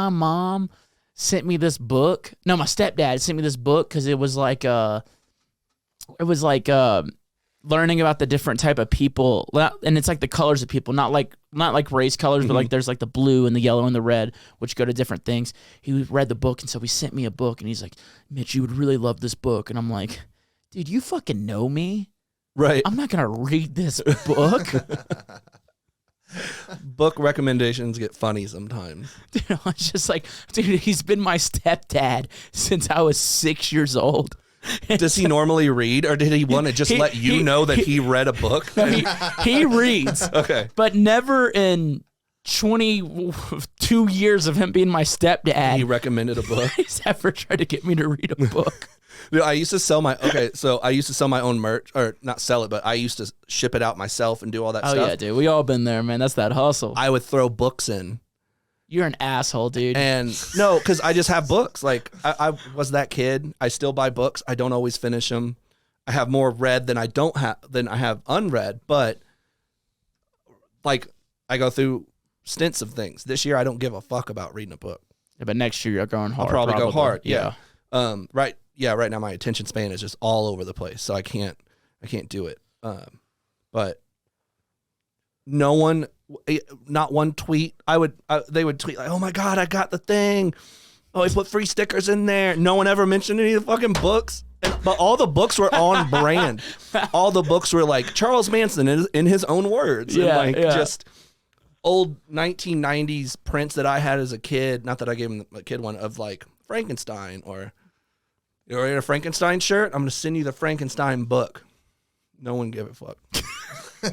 mom sent me this book. No, my stepdad sent me this book because it was like learning about the different type of people, and it's like the colors of people, not like race colors, but like there's like the blue and the yellow and the red, which go to different things. He read the book, and so he sent me a book, and he's like, Mitch, you would really love this book. And I'm like, dude, you fucking know me. Right. I'm not gonna read this book. Book recommendations get funny sometimes. Dude, I was just like, dude, he's been my stepdad since I was 6 years old. Does he normally read, or did he want to just let you know that he read a book? He reads. Okay. But never in 22 years of him being my stepdad, He recommended a book. he's ever tried to get me to read a book. Dude, I used to sell my own merch, or not sell it, but I used to ship it out myself and do all that Oh, stuff. yeah, dude. We all been there, man. That's that hustle. I would throw books in. You're an asshole, dude. And no, because I just have books. Like, I was that kid. I still buy books. I don't always finish them. I have more read than I have unread. But like, I go through stints of things. This year, I don't give a fuck about reading a book. Yeah, but next year you're going hard. I'll probably go hard. Yeah. Right. Yeah. Right now, my attention span is just all over the place, so I can't do it. But no one. Not one tweet. They would tweet like, "Oh my God, I got the thing. Oh, I put free stickers in there." No one ever mentioned any of the fucking books. But all the books were on brand. All the books were like Charles Manson in his own words. Yeah, and like yeah. just old 1990s prints that I had as a kid. Not that I gave him a kid one of like Frankenstein or you're in a Frankenstein shirt. I'm gonna send you the Frankenstein book. No one gave a fuck.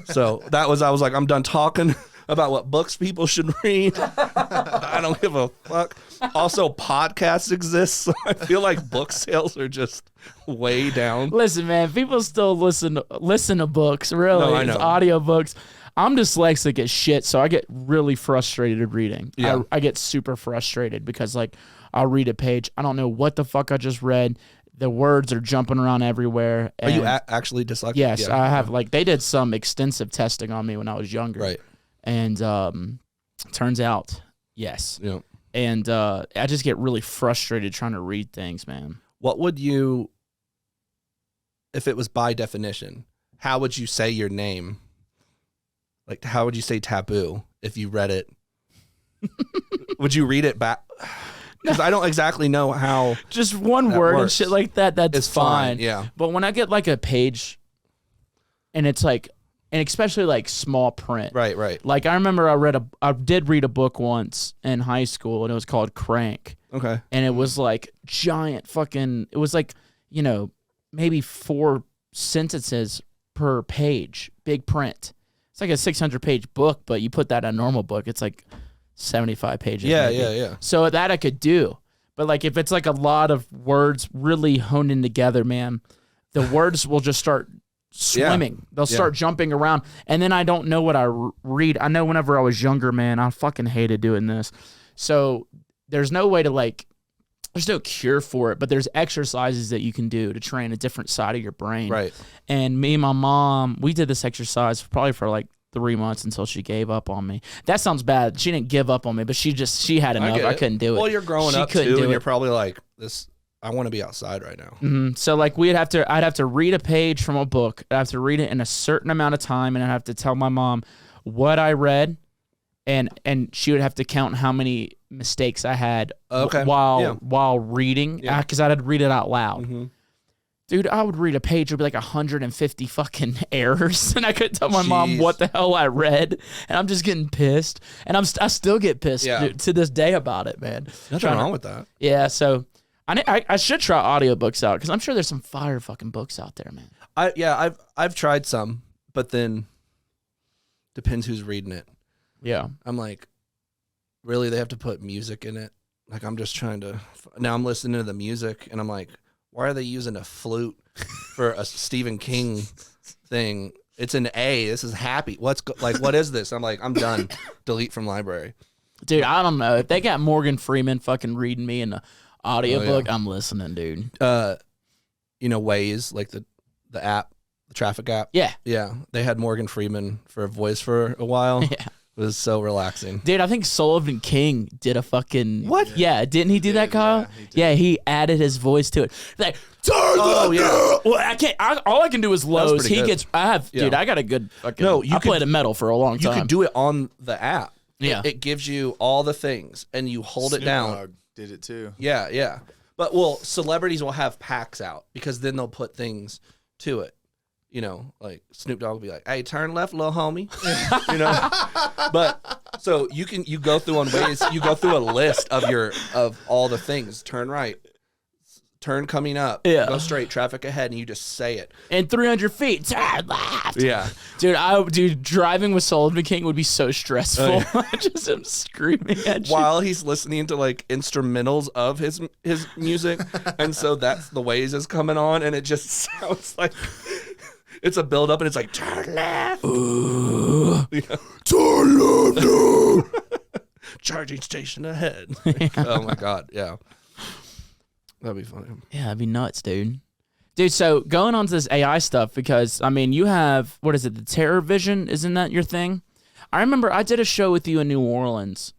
So I was like, I'm done talking about what books people should read. I don't give a fuck. Also, podcasts exist, so I feel like book sales are just way down. Listen, man, people still listen to books, really. No, I It's know. audiobooks. I'm dyslexic as shit, so I get really frustrated reading. Yeah. I get super frustrated because, like, I'll read a page. I don't know what the fuck I just read. The words are jumping around everywhere. Are you and actually dyslexic? yes, Yeah. I have. Like, they did some extensive testing on me when I was younger. Right. And turns out, yes. Yeah. And I just get really frustrated trying to read things, man. What would you, if it was by definition, how would you say your name? Like, how would you say taboo if you read it? Would you read it back? Because I don't exactly know how. Just one That word and works. shit like that, that's It's fine. Yeah. But when I get like a page and it's like, and especially like small print. Right. Right. Like I remember I did read a book once in high school and it was called Crank. Okay. And it was like giant fucking, it was like, you know, maybe 4 sentences per page, big print. It's like a 600-page book, but you put that in a normal book, it's like 75 pages. Yeah. maybe. Yeah. So that I could do. But like if it's like a lot of words really honed in together, man, the words will just start swimming. They'll start jumping around. And then I don't know what I read. I know whenever I was younger, man, I fucking hated doing this. So there's no way to like, there's no cure for it, but there's exercises that you can do to train a different side of your brain. Right. And me and my mom, we did this exercise probably for like 3 months until she gave up on me. That sounds bad. She didn't give up on me, but she had enough. I couldn't do it. Well, you're growing She up couldn't too, do and it. you're probably like, this. I want to be outside right now. So like I'd have to read a page from a book. I'd have to read it in a certain amount of time, and I'd have to tell my mom what I read, and she would have to count how many mistakes I had while reading, because I'd read it out loud. Mm-hmm. Dude, I would read a page, it would be like 150 fucking errors, and I couldn't tell my mom what the hell I read, and I'm just getting pissed, and I still get pissed dude, to this day about it, man. Nothing wrong with that. Yeah, so I should try audiobooks out, because I'm sure there's some fire fucking books out there, man. I've tried some, but then depends who's reading it. Yeah. I'm like, really, they have to put music in it? Like, I'm just trying to. Now I'm listening to the music, and I'm like, why are they using a flute for a Stephen King thing? It's an A. This is happy. What is this? I'm like, I'm done. Delete from library. Dude, I don't know. If they got Morgan Freeman fucking reading me in the audiobook, I'm listening, dude. You know, Waze, like the app, the traffic app. Yeah. Yeah. They had Morgan Freeman for a voice for a while. Yeah. It was so relaxing. Dude, I think Sullivan King did a fucking... What? Yeah, didn't he do that, Kyle? Yeah, he added his voice to it. Like, well, I can't... all I can do is lows. pretty He good. gets... Dude, I got a good fucking... No, you I played a metal for a long You time. could do it on the app. Yeah. It gives you all the things, and you hold it Snoop down. Dogg did it too. Yeah, yeah. But, well, celebrities will have packs out, because then they'll put things to it. You know, like Snoop Dogg will be like, hey, turn left, little homie. You know? But so you go through on Waze, you go through a list of all the things. Turn right, turn coming up, go straight, traffic ahead, and you just say it. And 300 feet, turn left. Yeah. Dude, driving with Sullivan King would be so stressful. Just him screaming at you. While he's listening to like instrumentals of his music. And so that's the Waze is coming on, and it just sounds like it's a build up, and it's like, turn left. Turn left. No. Charging station ahead. Oh my God. Yeah. That'd be funny. Yeah, that'd be nuts, dude. Dude, so going on to this AI stuff, because, I mean, you have, what is it, the Terror Vision? Isn't that your thing? I remember I did a show with you in New Orleans.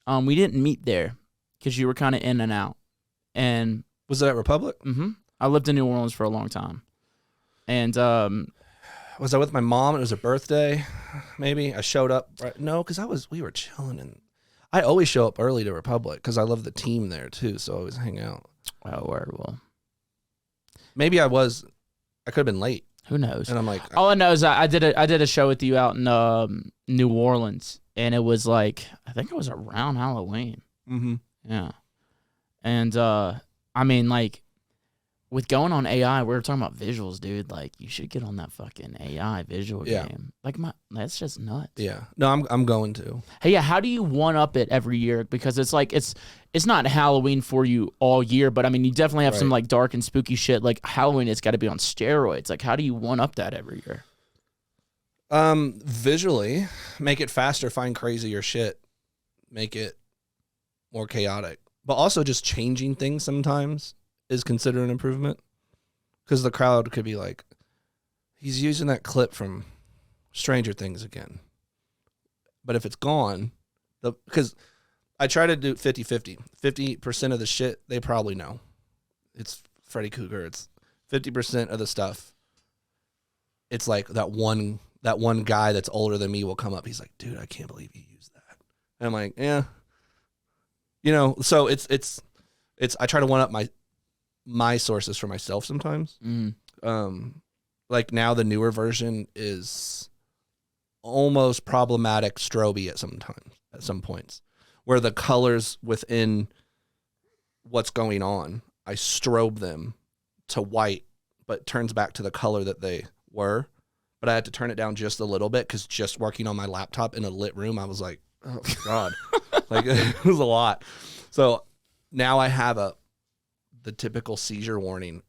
We didn't meet there because you were kind of in and out. And Was it at Republic? I lived in New Orleans for a long time. And Was I with my mom? It was her birthday. Maybe I showed up. Right? No, because we were chilling, and I always show up early to Republic because I love the team there too. So I always hang out. oh, word, well. Maybe I could have been late. Who knows? And I'm like, All I know is I did a show with you out in New Orleans, and it was like I think it was around Halloween. mm-hmm. Yeah, and I mean, like, with going on AI, we were talking about visuals, dude. Like, you should get on that fucking AI visual game. Like, that's just nuts. Yeah. No, I'm going to. Hey, yeah, how do you one up it every year? Because it's like it's not Halloween for you all year, but I mean, you definitely have some like dark and spooky shit. Like Halloween, it's got to be on steroids. Like, how do you one up that every year? Visually, make it faster, find crazier shit, make it more chaotic, but also just changing things sometimes is considered an improvement, because the crowd could be like, he's using that clip from Stranger Things again. But if it's gone, because I try to do 50-50. 50% of the shit they probably know. It's Freddy Krueger. It's 50% of the stuff. It's like that one guy that's older than me will come up. He's like, dude, I can't believe you used that. And I'm like, yeah. You know, so it's I try to one up my sources for myself sometimes. Like now the newer version is almost problematic strobe at some points, where the colors within what's going on, I strobe them to white, but turns back to the color that they were. But I had to turn it down just a little bit, because just working on my laptop in a lit room, I was like, oh God, like it was a lot. So now I have the typical seizure warning,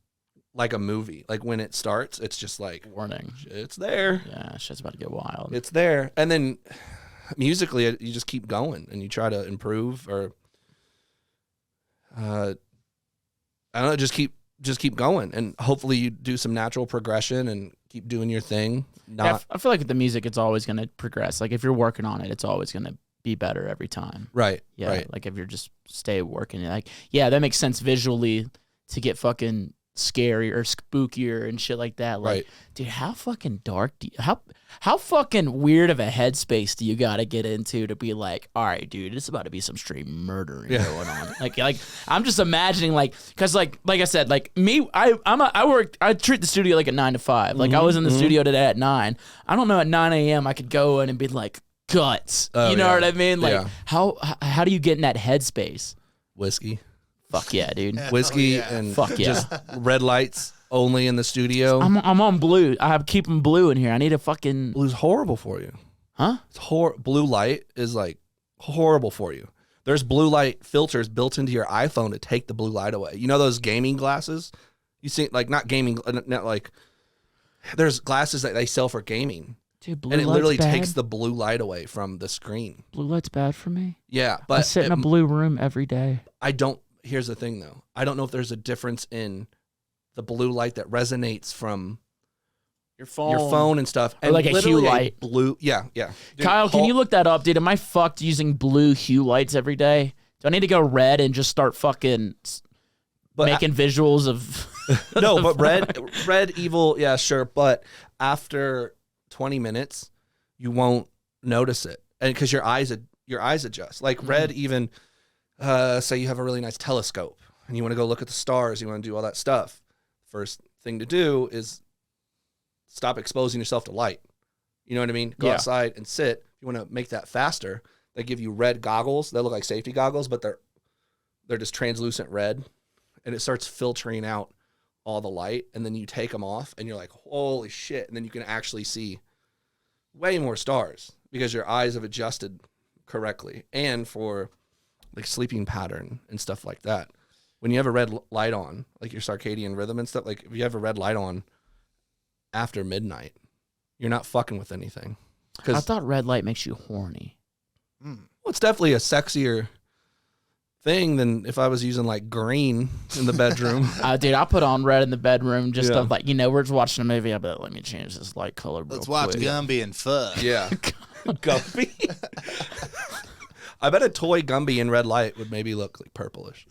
like a movie. Like when it starts, it's just like, warning. It's there. Yeah, shit's about to get wild. It's there. And then musically, you just keep going and you try to improve, or I don't know, just keep going, and hopefully you do some natural progression and keep doing your thing. I feel like with the music, it's always going to progress. Like if you're working on it, it's always going to be better every time. Right. Yeah. Right. Like if you're just stay working, like, yeah, that makes sense visually to get fucking scary or spookier and shit like that. Like, right. Dude, how fucking dark how fucking weird of a headspace do you got to get into to be like, all right, dude, it's about to be some straight murdering going on. Like I'm just imagining, like, cause like I said, like me, I treat the studio like a 9 to 5. Like I was in the studio today at 9. I don't know, at 9 a.m. I could go in and be like, guts. You know what I mean? Like how do you get in that headspace? Whiskey. Fuck yeah, dude. Whiskey and fuck yeah. Just red lights only in the studio. I'm on blue. I'm keeping blue in here. I need a fucking... Blue's horrible for you. Huh? It's blue light is like horrible for you. There's blue light filters built into your iPhone to take the blue light away. You know those gaming glasses? You see, like, not gaming, not like, there's glasses that they sell for gaming. Dude, blue and it light's literally bad? takes the blue light away from the screen. Blue light's bad for me? Yeah, but I sit in a blue room every day. Here's the thing, though. I don't know if there's a difference in the blue light that resonates from your phone and stuff. Or like a hue light. Blue, yeah. Dude, Kyle, can you look that up, dude? Am I fucked using blue hue lights every day? Do I need to go red and just start fucking making visuals of... No, but red evil, yeah, sure. But after 20 minutes, you won't notice it. And because your eyes adjust. Like red even... say you have a really nice telescope and you want to go look at the stars, you want to do all that stuff. First thing to do is stop exposing yourself to light. You know what I mean? Go outside and sit. If you want to make that faster, they give you red goggles. They look like safety goggles, but they're just translucent red, and it starts filtering out all the light, and then you take them off and you're like, holy shit. And then you can actually see way more stars because your eyes have adjusted correctly. And for like sleeping pattern and stuff like that. When you have a red light on, like your circadian rhythm and stuff, like if you have a red light on after midnight, you're not fucking with anything. I thought red light makes you horny. Well, it's definitely a sexier thing than if I was using like green in the bedroom. Dude, I put on red in the bedroom just to, like, we're just watching a movie. I bet let me change this light color. Let's watch Gumby and fuck. Yeah. Gumby. I bet a toy Gumby in red light would maybe look like purplish.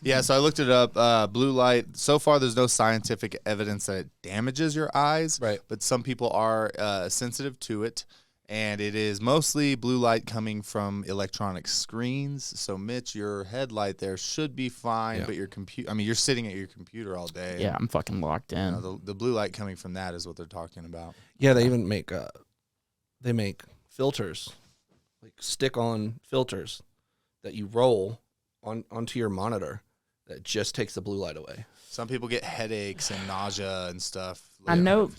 Yeah, so I looked it up. Blue light, so far there's no scientific evidence that it damages your eyes. Right. But some people are sensitive to it. And it is mostly blue light coming from electronic screens. So, Mitch, your headlight there should be fine, but your computer, I mean, you're sitting at your computer all day. Yeah, I'm fucking locked in. The blue light coming from that is what they're talking about. Yeah, they even make filters, like stick-on filters that you roll onto your monitor that just takes the blue light away. Some people get headaches and nausea and stuff. I know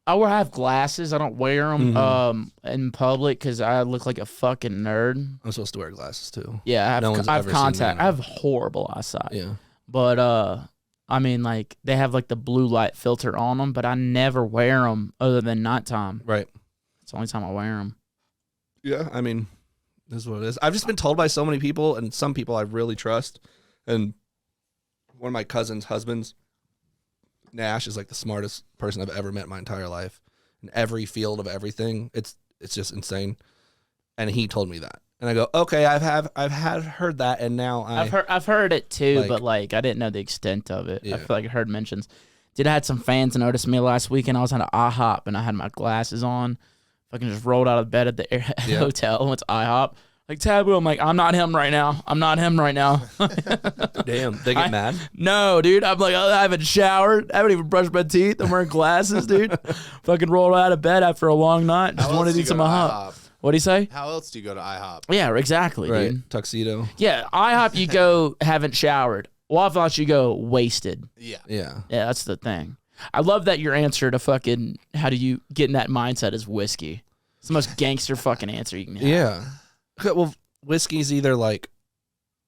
I will have glasses. I don't wear them in public because I look like a fucking nerd. I'm supposed to wear glasses too. Yeah, I have contact. I have horrible eyesight. Yeah. But I mean, like they have like the blue light filter on them, but I never wear them other than nighttime. Right. It's the only time I wear them. Yeah, I mean, this is what it is. I've just been told by so many people, and some people I really trust. And one of my cousin's husbands, Nash, is like the smartest person I've ever met in my entire life. In every field of everything, it's just insane. And he told me that, and I go, okay, I've heard that, and now I've heard it too, but like I didn't know the extent of it. Yeah. I feel like I heard mentions. I had some fans notice me last weekend. I was on an IHOP and I had my glasses on. Fucking just rolled out of bed at the hotel and went to IHOP. Like, Taboo, I'm like, I'm not him right now. Damn, they get mad? No, dude. I'm like, I haven't showered. I haven't even brushed my teeth. I'm wearing glasses, dude. Fucking rolled out of bed after a long night. Just wanted to eat some IHOP. What'd he say? How else do you go to IHOP? Yeah, exactly, Right. dude. Tuxedo. Yeah, IHOP, you go, haven't showered. Waffle House, you go, wasted. Yeah. Yeah. Yeah, that's the thing. I love that your answer to fucking how do you get in that mindset is whiskey. It's the most gangster fucking answer you can have. Yeah. Okay, well, whiskey's either like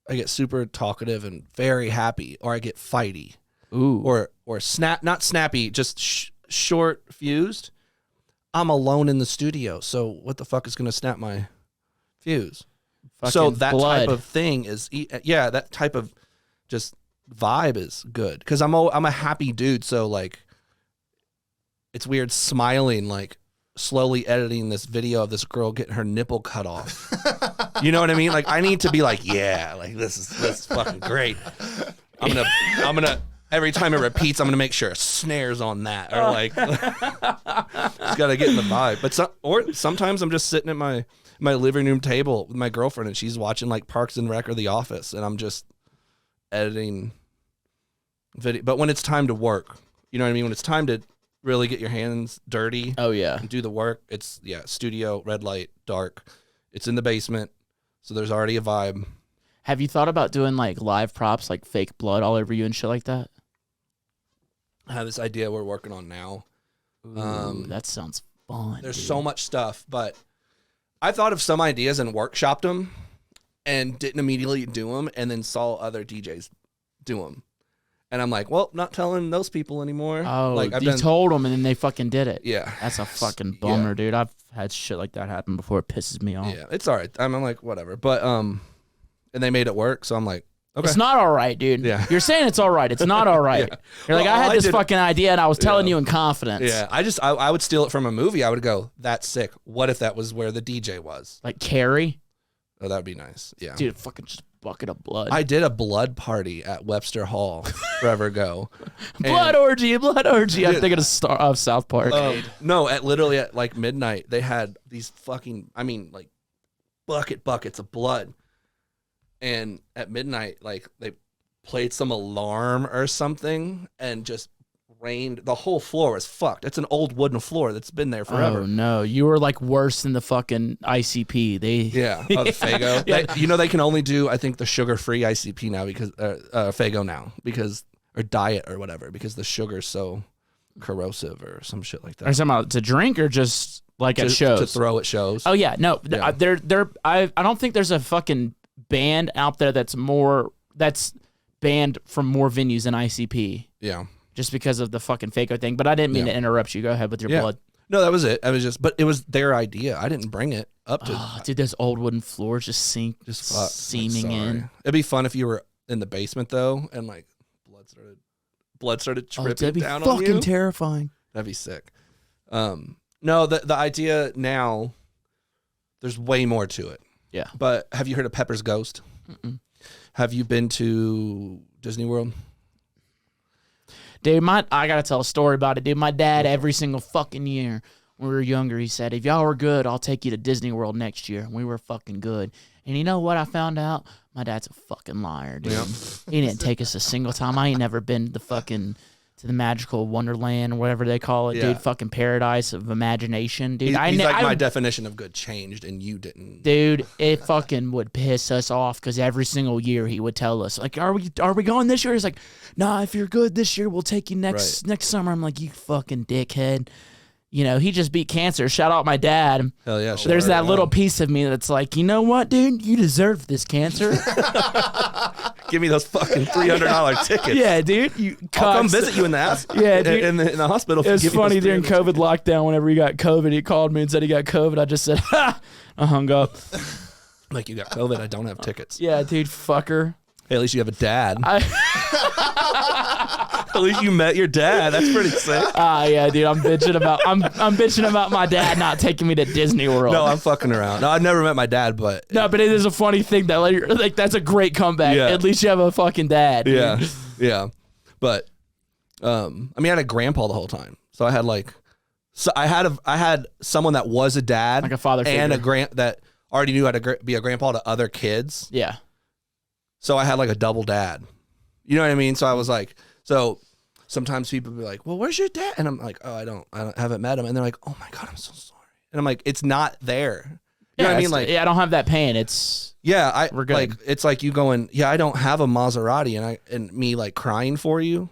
I get super talkative and very happy, or I get fighty. Ooh. Or not snappy, just short fused. I'm alone in the studio, so what the fuck is going to snap my fuse? Fucking so that blood. type of thing is, that type of just vibe is good because I'm a happy dude. So like, it's weird smiling, like slowly editing this video of this girl getting her nipple cut off. You know what I mean? Like I need to be like, yeah, like this is fucking great. I'm gonna. Every time it repeats, I'm gonna make sure snares on that, or like, just gotta get in the vibe. But sometimes I'm just sitting at my living room table with my girlfriend, and she's watching like Parks and Rec or The Office, and I'm just editing video. But when it's time to work, you know what I mean? When it's time to really get your hands dirty, Oh yeah. and do the work, it's studio, red light, dark. It's in the basement, so there's already a vibe. Have you thought about doing like live props, like fake blood all over you and shit like that? I have this idea we're working on now. Ooh, that sounds fun. There's dude. so much stuff, but I thought of some ideas and workshopped them and didn't immediately do them, and then saw other DJs do them. And I'm like, well, not telling those people anymore. Oh, like you told them and then they fucking did it. Yeah. That's a fucking bummer, dude. I've had shit like that happen before. It pisses me off. Yeah, it's all right. I'm like, whatever. But, and they made it work, so I'm like, okay. It's not all right, dude. Yeah. You're saying it's all right. It's not all right. Yeah. You're like, Well, I had I this did- fucking idea and I was telling you in confidence. Yeah, I would steal it from a movie. I would go, that's sick. What if that was where the DJ was? Like Carrie. Oh, that would be nice. Yeah. Dude, fucking just a bucket of blood. I did a blood party at Webster Hall forever ago. blood orgy. I'm thinking of South Park. No, literally at like midnight, they had these fucking, like buckets of blood. And at midnight, like they played some alarm or something and just rained. The whole floor was fucked. It's an old wooden floor that's been there forever. Oh no, you were like worse than the fucking ICP. Yeah, the Faygo. Yeah. They can only do, I think, the sugar-free ICP now because Faygo now or diet or whatever because the sugar's so corrosive or some shit like Are that. you talking about to drink or just like at shows? To throw at shows. Oh yeah, no, Yeah. I don't think there's a fucking band out there that's banned from more venues than ICP. Yeah. Just because of the fucking Faygo thing. But I didn't mean to interrupt you. Go ahead with your blood. No, that was it. But it was their idea. I didn't bring it up to. Oh, dude, those old wooden floors just seaming in. It'd be fun if you were in the basement though, and like blood started Oh, dripping that'd be down on you. fucking terrifying. That'd be sick. No, the idea now, there's way more to it. Yeah. But have you heard of Pepper's Ghost? Mm-mm. Have you been to Disney World? Dude, I gotta tell a story about it, dude. My dad, every single fucking year, when we were younger. He said, if y'all were good, I'll take you to Disney World next year. And we were fucking good. And you know what I found out? My dad's a fucking liar, dude. Yep. He didn't take us a single time. I ain't never been to the magical wonderland or whatever they call it, Yeah. dude. Fucking paradise of imagination, dude. He's like my definition of good changed, and you didn't. Dude, it fucking would piss us off because every single year he would tell us, like, are we going this year? He's like, nah, if you're good this year, we'll take you next summer. I'm like, you fucking dickhead. You know, he just beat cancer. Shout out my dad. Hell yeah. There's that little piece of me that's like, you know what, dude? You deserve this cancer. Give me those fucking $300 tickets. Yeah, dude. I'll come visit you in the ass. Yeah, dude. In the hospital. It was Give me funny those during 300 COVID lockdown. Whenever he got COVID, he called me and said he got COVID. I just said, ha! I hung up. Like, you got COVID, I don't have tickets. Yeah, dude, fucker. Hey, at least you have a dad. At least you met your dad. That's pretty sick. Yeah, dude, I'm bitching about my dad not taking me to Disney World. No, I'm fucking around. No, I've never met my dad, but No, but it is a funny thing that like that's a great comeback. Yeah. At least you have a fucking dad. Dude. yeah, yeah. But I mean, I had a grandpa the whole time, so I had someone that was a dad, Like a father and figure. that already knew how to be a grandpa to other kids. Yeah. So I had like a double dad. You know what I mean? So I was like, so sometimes people be like, well, where's your dad? And I'm like, oh, I haven't met him. And they're like, oh my God, I'm so sorry. And I'm like, it's not there. You know what I mean? Like, yeah, I don't have that pain. It's we're good. Like, it's like you going, yeah, I don't have a Maserati, and me like crying for you.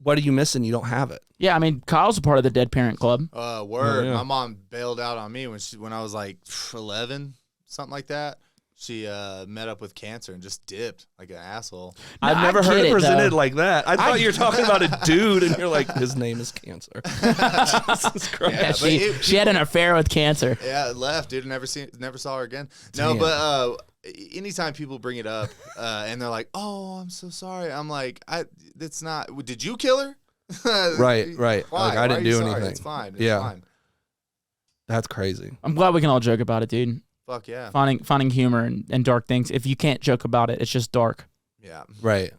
What are you missing? You don't have it. Yeah, I mean, Kyle's a part of the Dead Parent Club. Word. Yeah. My mom bailed out on me when I was like 11, something like that. She met up with cancer and just dipped like an asshole. I've No, never I heard get it it, presented though. like that. I thought you were talking about a dude, and you're like, his name is Cancer. Jesus Christ. Yeah, but she had an affair with cancer. Yeah, left, dude. Never saw her again. Damn. No, but anytime people bring it up and they're like, "Oh, I'm so sorry," I'm like, "That's not. Did you kill her?" Right. Why? Like, I Why didn't are you do sorry? anything. It's fine. It's Yeah. fine. That's crazy. I'm glad we can all joke about it, dude. Fuck yeah. Finding humor and dark things. If you can't joke about it, it's just dark. Yeah. Right.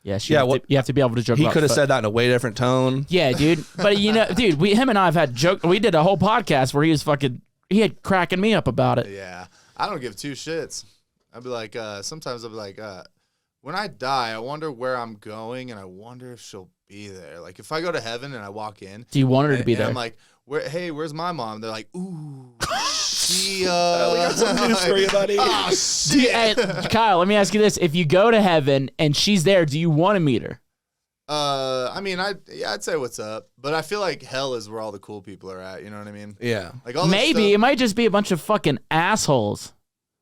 Yes, Yeah, you have to be able to joke He about could have fu- said that in a way different tone. Yeah, dude. But you know, dude, him and I have had joke. We did a whole podcast where he had cracking me up about it. Yeah. I don't give two shits. I'd be like, sometimes I'll be like, when I die, I wonder where I'm going, and I wonder if she'll be there. Like, if I go to heaven and I walk in, Do you want her to be and there? I'm like, where's my mom? They're like, ooh, she, We got some news for you, buddy. Oh, Do you- shit. Kyle, let me ask you this: if you go to heaven and she's there, do you want to meet her? I mean, I'd say what's up, but I feel like hell is where all the cool people are at. You know what I mean? Yeah. Like all this Maybe it stuff- might just be a bunch of fucking assholes.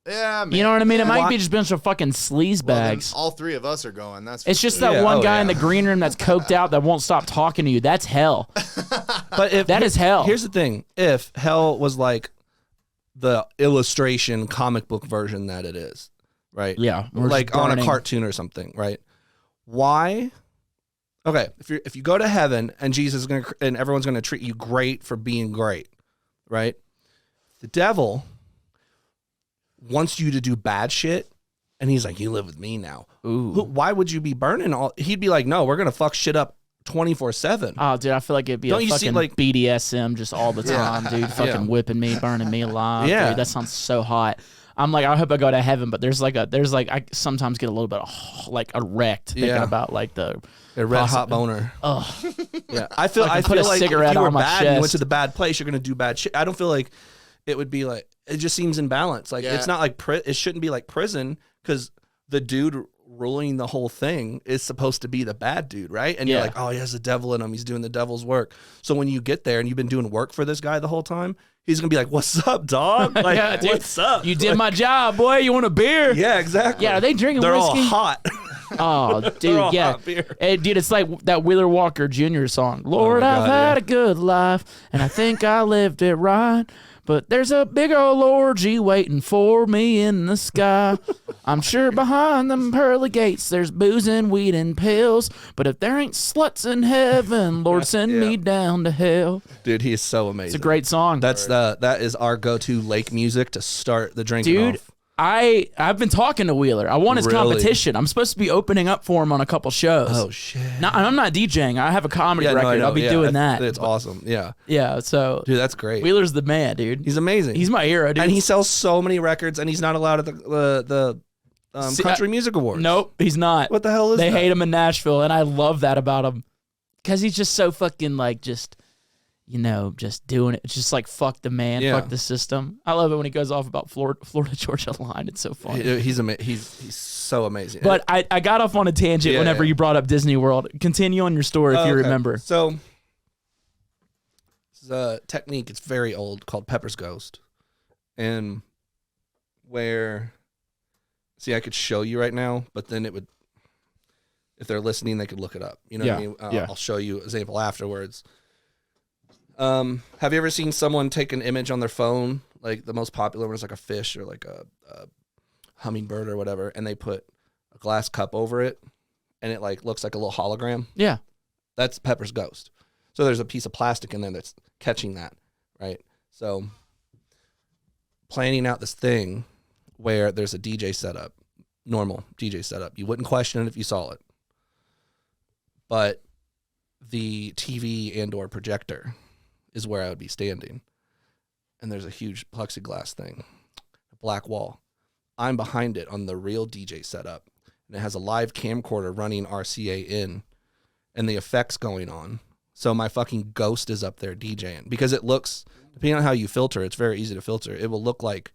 Yeah, man. You know what I mean? It might Why- be just a bunch of fucking sleaze Well, then bags. all three of us are going. That's for It's just sure. that Yeah, one oh, guy yeah. in the green room that's coked out that won't stop talking to you. That's hell. But if That is hell. Here's the thing: if hell was like the illustration comic book version that it is, right? Yeah, we're like just on a burning. cartoon or something, right? Why? Okay, if you go to heaven and Jesus is and everyone's gonna treat you great for being great, right? The devil wants you to do bad shit, and he's like, "You live with me now." Ooh. Why would you be burning all? He'd be like, "No, we're gonna fuck shit up 24/7." Oh, dude, I feel like it'd be Don't a you see, fucking like- BDSM just all the time, dude. Fucking Yeah. whipping me, burning me alive. Yeah. Dude, that sounds so hot. I'm like, I hope I go to heaven, but I sometimes get a little bit like erect thinking Yeah. about like the A red hot Possible. boner. oh Yeah, I feel Fucking put a like cigarette if you were on my bad and you went chest. to the bad place, you're gonna do bad shit. I don't feel like it would be like it just seems imbalanced. Like Yeah. it's not like it shouldn't be like prison because the dude ruling the whole thing is supposed to be the bad dude, right? And you're Yeah. like, oh, he has the devil in him. He's doing the devil's work. So when you get there and you've been doing work for this guy the whole time, he's gonna be like, "What's up, dog? Like, Yeah, dude. what's up? You did my job, boy. You want a beer? Yeah, exactly. Yeah, are they drinking They're whiskey? all hot. Oh, They're dude, all yeah. hot beer. Hey, dude, it's like that Wheeler Walker Jr. song. Lord, my I've God, had yeah. a good life, and I think I lived it right. But there's a big old orgy waiting for me in the sky. I'm sure behind them pearly gates there's booze and weed and pills. But if there ain't sluts in heaven, Lord, send Yeah. me down to hell. Dude, he is so amazing. It's a great song. That is our go-to lake music to start the drinking Dude, off. I've been talking to Wheeler. I won his Really? competition. I'm supposed to be opening up for him on a couple shows. Oh shit! No, I'm not DJing. I have a comedy Yeah, no, I record. know. I'll be Yeah, doing that. It's awesome. Yeah, Yeah, so dude, that's great. Wheeler's the man, dude. He's amazing. He's my hero, dude. and he sells so many records, and he's not allowed at the See, Country Music Awards. Nope, he's not. What the hell is They that? hate him in Nashville, and I love that about him because he's just so fucking like just doing it. It's just like fuck the man, Yeah. fuck the system. I love it when he goes off about Florida Georgia line. It's so funny. He's so amazing. But I got off on a tangent Yeah, whenever yeah. you brought up Disney World. Continue on your story if you Okay. remember. So this is a technique. It's very old called Pepper's Ghost, and I could show you right now, but then it would, if they're listening, they could look it up. You know what I mean? Yeah. I'll show you an example afterwards. Have you ever seen someone take an image on their phone? Like the most popular one is like a fish or like a hummingbird or whatever, and they put a glass cup over it, and it like looks like a little hologram. Yeah. That's Pepper's Ghost. So there's a piece of plastic in there that's catching that, right? So planning out this thing where there's a DJ setup, normal DJ setup. You wouldn't question it if you saw it. But the TV and or projector is where I would be standing. And there's a huge plexiglass thing, a black wall. I'm behind it on the real DJ setup. And it has a live camcorder running RCA in and the effects going on. So my fucking ghost is up there DJing because it looks, depending on how you filter, it's very easy to filter. It will look like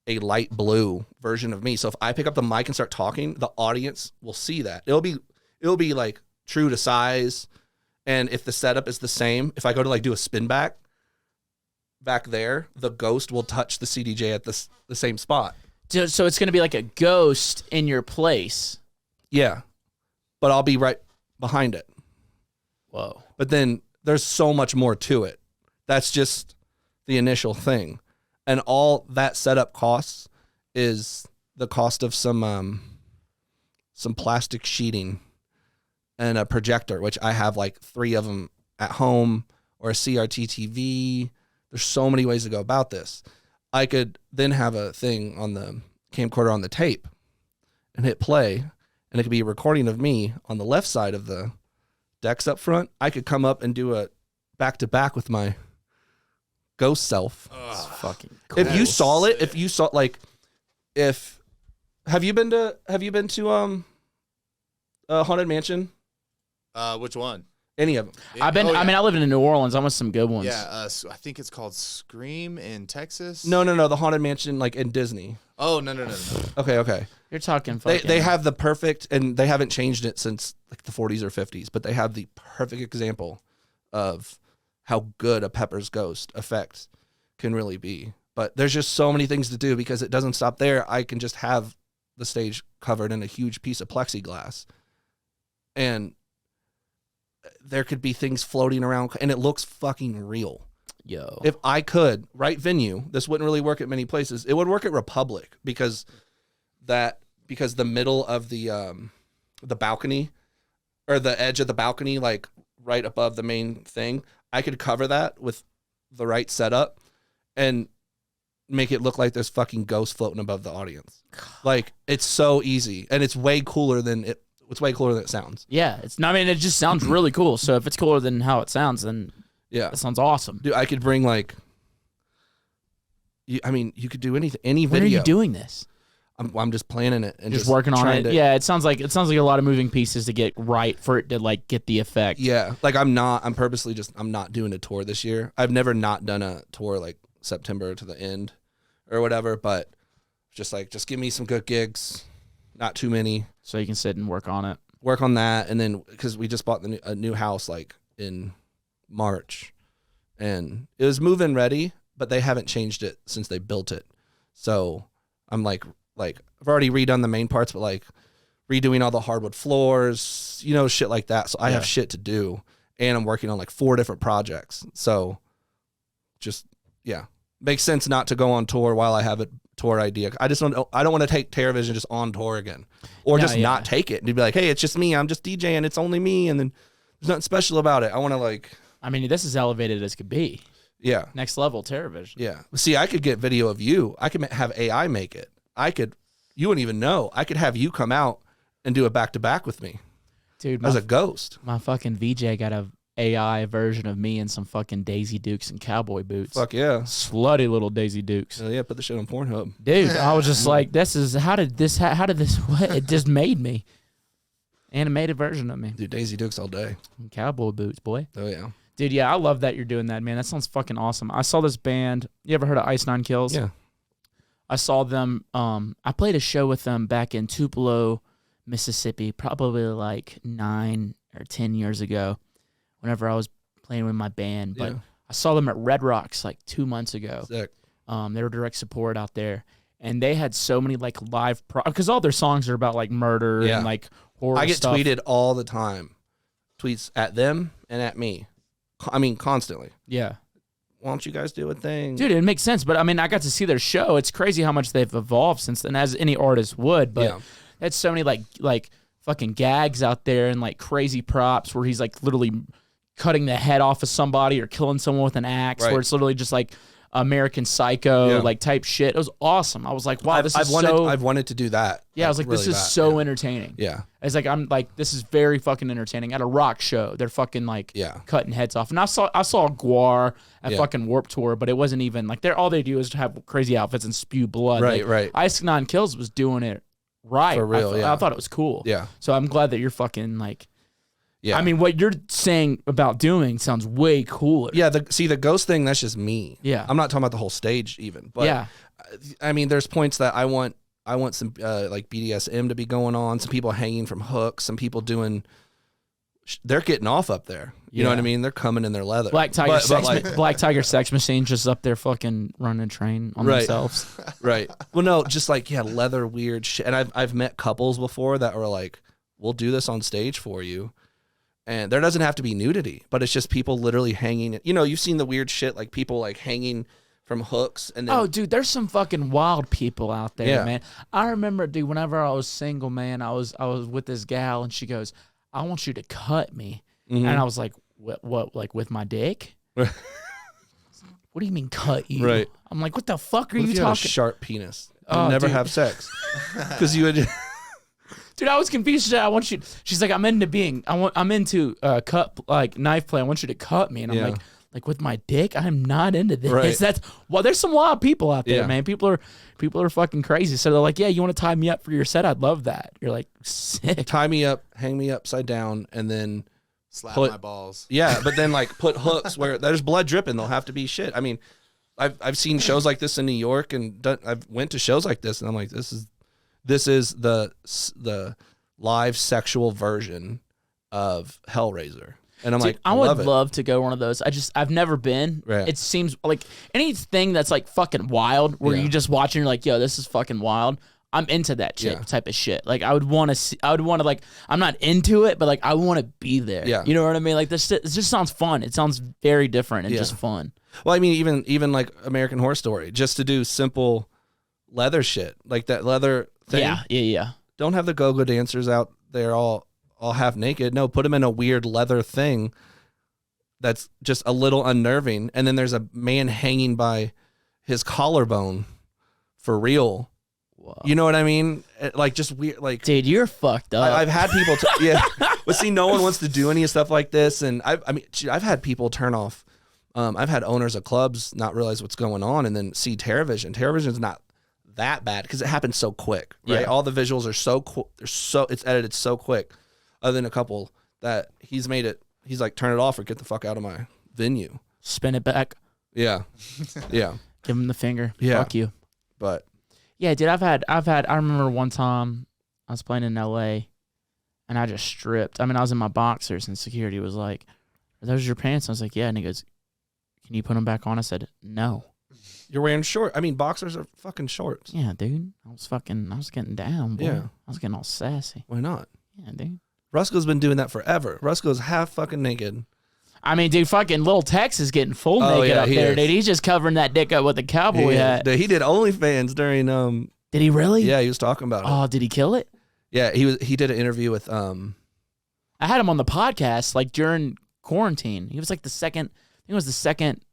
a light blue version of me. So if I pick up the mic and start talking, the audience will see that. It'll be like true to size. And if the setup is the same, if I go to like do a spin back there, the ghost will touch the CDJ at the same spot. So it's going to be like a ghost in your place. Yeah. But I'll be right behind it. Whoa. But then there's so much more to it. That's just the initial thing. And all that setup costs is the cost of some plastic sheeting and a projector, which I have like 3 of them at home, or a CRT TV. There's so many ways to go about this. I could then have a thing on the camcorder on the tape and hit play, and it could be a recording of me on the left side of the decks up front. I could come up and do a back-to-back with my ghost self. It's fucking cool. If you saw it, have you been to Haunted Mansion? Which one? Any of them? I lived in New Orleans. I went some good ones. Yeah, I think it's called Scream in Texas. No, the Haunted Mansion like in Disney. Oh, no. Okay. You're talking fucking. They have the perfect, and they haven't changed it since like the 40s or 50s, but they have the perfect example of how good a Pepper's Ghost effect can really be. But there's just so many things to do because it doesn't stop there. I can just have the stage covered in a huge piece of plexiglass, and there could be things floating around, and it looks fucking real. Yo. If I could, right venue, this wouldn't really work at many places. It would work at Republic because the middle of the balcony, or the edge of the balcony, like right above the main thing, I could cover that with the right setup and make it look like there's fucking ghosts floating above the audience. Like, it's so easy, and it's way cooler than it sounds. Yeah, it just sounds really cool. So if it's cooler than how it sounds, then Yeah. that sounds awesome. Dude, I could bring you could do anything, any When video. are you doing this? I'm just planning it and Just working on trying it. Yeah, it sounds like a lot of moving pieces to get right for it to like get the effect. Yeah. Like I'm not doing a tour this year. I've never not done a tour like September to the end or whatever, but just give me some good gigs, not too many. So you can sit and work on it. Work on that, and then because we just bought a new house like in March, and it was move-in ready, but they haven't changed it since they built it. So I'm like I've already redone the main parts, but like redoing all the hardwood floors, shit like that. So I have shit to do, and I'm working on like 4 different projects. So just makes sense not to go on tour while I have a tour idea. I don't want to take TerraVision just on tour again, or not take it and be like, hey, it's just me. I'm just DJing. It's only me, and then there's nothing special about it. I want to this is elevated as could be. Yeah. Next level TerraVision. Yeah. See, I could get video of you. I could have AI make it. you wouldn't even know. I could have you come out and do a back-to-back with me. Dude, as a ghost. My fucking VJ got a AI version of me in some fucking Daisy Dukes and cowboy boots. Fuck yeah. Slutty little Daisy Dukes. Yeah, put the shit on Pornhub. Dude, I was just like, how did this, what? It just made me. Animated version of me. Dude, Daisy Dukes all day. Cowboy boots, boy. Oh, yeah. Dude, yeah, I love that you're doing that, man. That sounds fucking awesome. I saw this band. You ever heard of Ice Nine Kills? Yeah. I saw them. I played a show with them back in Tupelo, Mississippi, probably like 9 or 10 years ago, whenever I was playing with my band. But I saw them at Red Rocks like 2 months ago. Sick. They were direct support out there. And they had so many like live, because all their songs are about like murder and like horror I get stuff. tweeted all the time. Tweets at them and at me. I mean, constantly. Yeah. Why don't you guys do a thing? Dude, it makes sense. But I mean, I got to see their show. It's crazy how much they've evolved since then, as any artist would. But that's so many like fucking gags out there and like crazy props where he's like literally cutting the head off of somebody or killing someone with an axe, where it's literally just like American Psycho like type shit. It was awesome. I was like, wow, I've wanted to do that. Yeah, I was like, really this is so entertaining. Yeah. It's like, I'm like, this is very fucking entertaining. At a rock show, they're fucking like cutting heads off. And I saw Guar at fucking Warped Tour, but it wasn't even like all they do is have crazy outfits and spew blood. Right. Ice Nine Kills was doing it right. For real, I thought it was cool. Yeah. So I'm glad that you're fucking like, yeah. I mean, what you're saying about doing sounds way cooler. Yeah, the ghost thing, that's just me. Yeah. I'm not talking about the whole stage even. But I mean, there's points that I want some like BDSM to be going on, some people hanging from hooks, some people doing they're getting off up there. You know what I mean? They're coming in their leather. Black Tiger Sex Machine just up there fucking running a train on themselves. Right. Well, no, just like leather weird shit. And I've met couples before that were like, "We'll do this on stage for you." And there doesn't have to be nudity, but it's just people literally hanging. You know, you've seen the weird shit, like people like hanging from hooks. And then, oh, dude, there's some fucking wild people out there, man. I remember, dude, whenever I was single, man, I was with this gal, and she goes, "I want you to cut me," and I was like, "What? Like with my dick?" What do you mean cut you? Right. I'm like, what the fuck are you talking? Have a sharp penis. Oh, never dude. have sex because you would. Dude, I was confused. I want you. She's like, I'm into cut like knife play. I want you to cut me, and I'm like with my dick. I'm not into this. Right. That's there's some wild people out there, man. People are fucking crazy. So they're like, yeah, you want to tie me up for your set? I'd love that. You're like, sick. Tie me up, hang me upside down, and then slap my balls. Yeah, but then like put hooks where there's blood dripping. They'll have to be shit. I mean, I've seen shows like this in New York, and I've went to shows like this, and I'm like, this is the live sexual version of Hellraiser. And I'm like, I would love to go one of those. I've never been. Right. It seems like anything that's like fucking wild, where you just watch and you're like, yo, this is fucking wild. I'm into that type of shit. Like I would want to see. I would want to like. I'm not into it, but like I want to be there. Yeah. You know what I mean? Like this. It just sounds fun. It sounds very different and just fun. Well, I mean, even like American Horror Story, just to do simple leather shit like that leather thing. Yeah. Don't have the go-go dancers out there all half naked. No, put them in a weird leather thing that's just a little unnerving. And then there's a man hanging by his collarbone for real. Whoa. You know what I mean? Like just weird. Like, dude, you're fucked up. I've had people. But see, no one wants to do any stuff like this. And I've had people turn off. I've had owners of clubs not realize what's going on and then see TerraVision. TerraVision's not that bad because it happens so quick, right? Yeah. All the visuals are it's edited so quick. Other than a couple that he's like, turn it off or get the fuck out of my venue. Spin it back. Yeah. Yeah. Give him the finger. Yeah. Fuck you. But yeah, dude, I remember one time I was playing in LA and I just stripped. I mean, I was in my boxers and security was like, "Are those your pants?" I was like, "Yeah." And he goes, "Can you put them back on?" I said, "No." You're wearing short. I mean, boxers are fucking shorts. Yeah, dude. I was getting down, boy. Yeah. I was getting all sassy. Why not? Yeah, dude. Roscoe's been doing that forever. Roscoe's half fucking naked. I mean, dude, fucking Little Tex is getting full naked up there, dude. He's just covering that dick up with a cowboy hat. He did OnlyFans during Did he really? Yeah, he was talking about it. Oh, did he kill it? Yeah, he did an interview with I had him on the podcast like during quarantine. He was like the second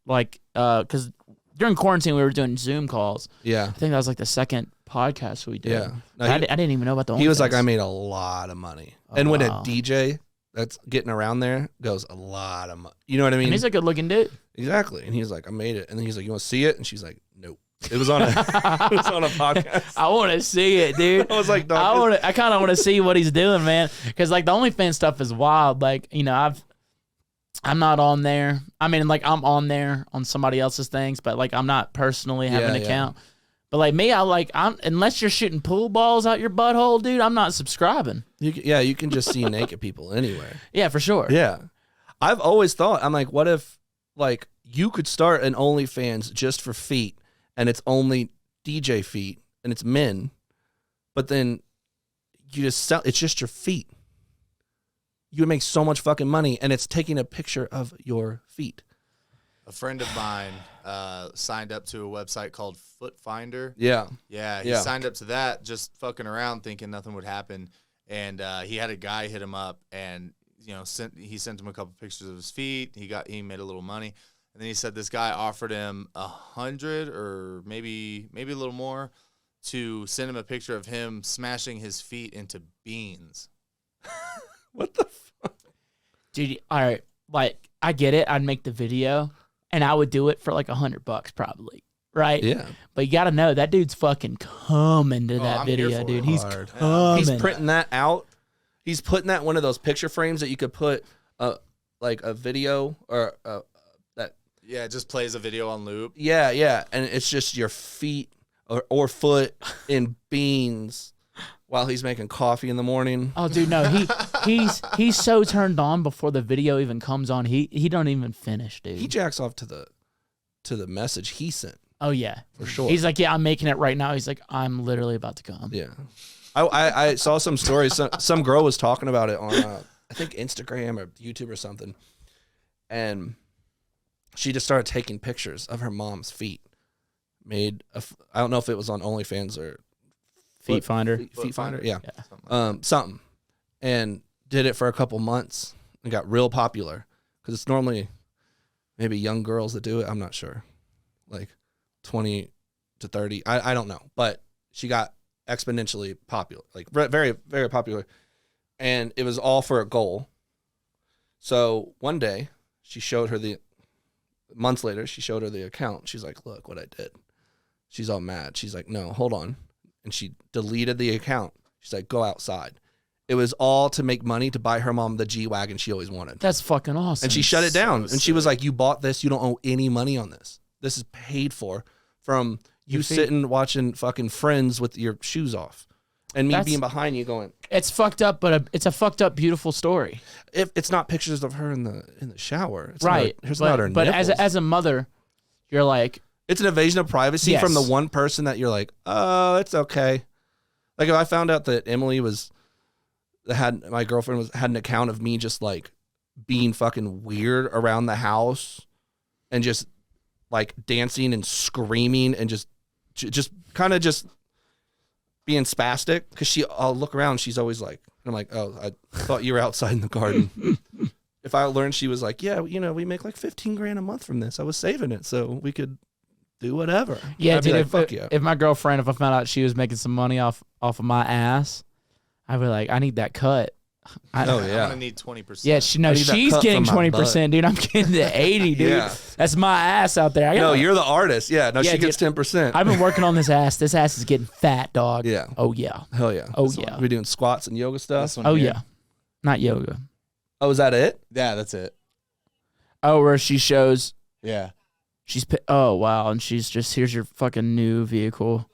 like because during quarantine we were doing Zoom calls. Yeah. I think that was like the second podcast we did. Yeah. No, I didn't even know about the OnlyFans. He was like, I made a lot of money. Oh, and when a wow. DJ that's getting around there goes, a lot of money. You know what I mean? And he's a good looking dude. Exactly. And he's like, I made it. And then he's like, you want to see it? And she's like, nope. It was on a podcast. I want to see it, dude. I was like, dog, I kind of want to see what he's doing, man. Because like the OnlyFans stuff is wild. Like, you know, I'm not on there. I mean, like I'm on there on somebody else's things, but like I'm not personally having an account. But like me, I'm unless you're shooting pool balls out your butthole, dude, I'm not subscribing. you can just see naked people anywhere. Yeah, for sure. Yeah. I've always thought, I'm like, what if like you could start an OnlyFans just for feet and it's only DJ feet and it's men, but then you just sell, it's just your feet. You would make so much fucking money and it's taking a picture of your feet. A friend of mine signed up to a website called Foot Finder. Yeah. Yeah, he signed up to that just fucking around thinking nothing would happen. And he had a guy hit him up and, you know, he sent him a couple pictures of his feet. He made a little money. And then he said this guy offered him $100 or maybe a little more to send him a picture of him smashing his feet into beans. What the fuck? Dude, all right. Like, I get it. I'd make the video and I would do it for like $100 probably. Right? Yeah. But you got to know that dude's fucking coming to that I'm here video, for dude. it. He's Hard. coming. He's printing that out. He's putting that in one of those picture frames that you could put like a video or that. Yeah, it just plays a video on loop. Yeah. And it's just your feet or foot in beans while he's making coffee in the morning. Oh, dude, no, he's so turned on before the video even comes on. He don't even finish, dude. He jacks off to the message he sent. Oh yeah, for sure. He's like, yeah, I'm making it right now. He's like, I'm literally about to come. Yeah, I saw some stories. Some girl was talking about it on I think Instagram or YouTube or something, and she just started taking pictures of her mom's feet. I don't know if it was on OnlyFans or Feet Finder. Feet Finder, yeah. Yeah. Something, and did it for a couple months and got real popular because it's normally maybe young girls that do it. I'm not sure, like 20 to 30. I don't know, but she got exponentially popular, like very, very popular, and it was all for a goal. So one day she showed her months later, she showed her the account. She's like, look what I did. She's all mad. She's like, no, hold on. And she deleted the account. She's like, go outside. It was all to make money to buy her mom the G-Wagon she always wanted. That's fucking awesome. And she shut it down. So and she was like, you bought this. You don't owe any money on this. This is paid for from you sitting watching fucking Friends with your shoes off. And me being behind you going. It's fucked up, but it's a fucked up, beautiful story. If it's not pictures of her in the shower. It's right. Not her but nipples. as a mother, you're like. It's an invasion of privacy from the one person that you're like, oh, it's okay. Like if I found out that Emily my girlfriend had an account of me just like being fucking weird around the house and just like dancing and screaming and just kind of just being spastic because I'll look around. She's always like, and I'm like, oh, I thought you were outside in the garden. If I learned she was like, yeah, you know, we make like $15,000 a month from this. I was saving it so we could do whatever. Yeah, I'd be dude. like, fuck yeah. If my girlfriend, if I found out she was making some money off of my ass, I'd be like, I need that cut. Oh yeah. I'm gonna need 20%. Yeah, she's getting 20%, dude. I'm getting to 80, dude. Yeah. That's my ass out there. No, you're the artist. Yeah, no, Yeah, she gets dude. 10%. I've been working on this ass. This ass is getting fat, dog. Yeah. Oh yeah. Hell yeah. Oh So yeah. we're doing squats and yoga stuff. This one Oh here. yeah. Not yoga. Oh, is that it? Yeah, that's it. Oh, where she shows Yeah. oh wow, and she's just, here's your fucking new vehicle.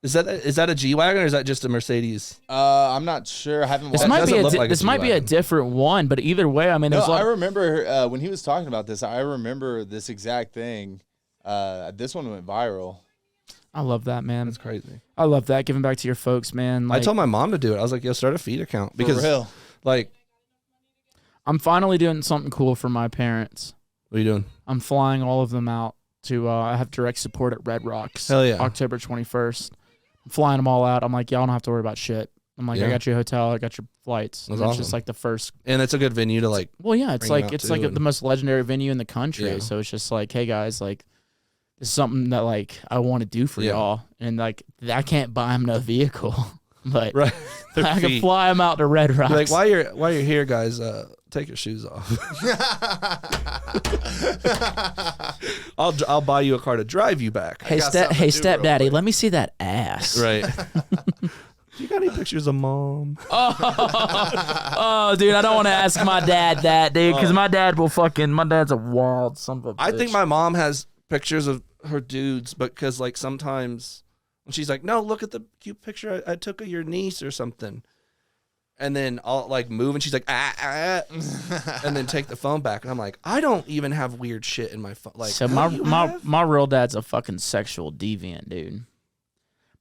Is that a G-Wagon or is that just a Mercedes? I'm not sure. I haven't watched This might doesn't be look like a this might be a G-Wagon. different one, but either way, I mean, there's No, a I lot. remember when he was talking about this. I remember this exact thing. This one went viral. I love that, man. That's crazy. I love that. Giving back to your folks, man. Like, I told my mom to do it. I was like, yo, start a feed account. Because, For real. like, I'm finally doing something cool for my parents. what are you doing? I'm flying all of them out to. I have direct support at Red Rocks. Hell yeah. October 21st. I'm flying them all out. I'm like, y'all don't have to worry about shit. I'm like, Yeah. I got your hotel, I got your flights. That's And it's awesome. just like the first. And it's a good venue to, like, Well, yeah, it's Bring 'em like out it's too, like and- the most legendary venue in the country. Yeah. So it's just like, hey guys, like, this is something that like I want to do for y'all, and like I can't buy him no vehicle, but Right. I can fly him out to Red Rocks. Like while you're here, guys, take your shoes off. I'll buy you a car to drive you back. Hey, stepdaddy, let me see that ass. Right. You got any pictures of mom? Oh, dude, I don't want to ask my dad that, dude, because my dad's a wild son of a bitch. I think my mom has pictures of her dudes, because like sometimes when she's like, no, look at the cute picture I took of your niece or something. And then I'll like move and she's like, and then take the phone back. And I'm like, I don't even have weird shit in my phone. Like, so my real dad's a fucking sexual deviant, dude.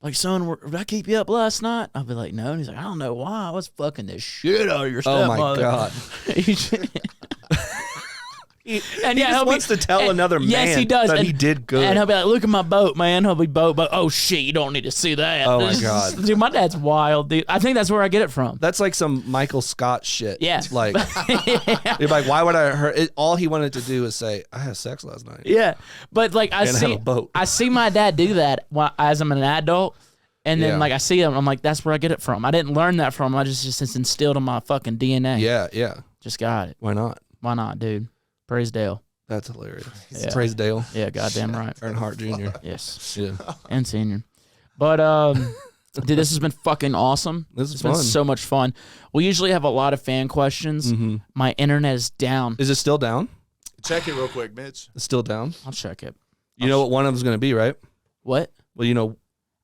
Like, son, did I keep you up last night? I'll be like, no. And he's like, I don't know why. I was fucking the shit out of your stepmother. Oh, my God. He just wants to tell another man yes, he does. that he did good. And he'll be like, look at my boat, man. He'll be boat. Oh, shit, you don't need to see that. Oh, my God. Dude, my dad's wild, dude. I think that's where I get it from. That's like some Michael Scott shit. Yeah. Like, you're like, why would I hurt it? All he wanted to do is say, I had sex last night. Yeah. But, like, I have a boat. I see my dad do that as I'm an adult. And then, like, I see him. I'm like, that's where I get it from. I didn't learn that from him. I just it's instilled in my fucking DNA. Yeah, yeah. Just got it. Why not? Why not, dude? Praise Dale. That's hilarious. Yeah. Praise Dale. Yeah, goddamn right. Earnhardt Jr. Yes. Yeah. And senior. But, dude, this has been fucking awesome. This is It's fun. been so much fun. We usually have a lot of fan questions. Mm-hmm. My internet is down. Is it still down? Check it real quick, Mitch. It's still down? I'll check it. You know what one of them's going to be, right? What? Well, you know,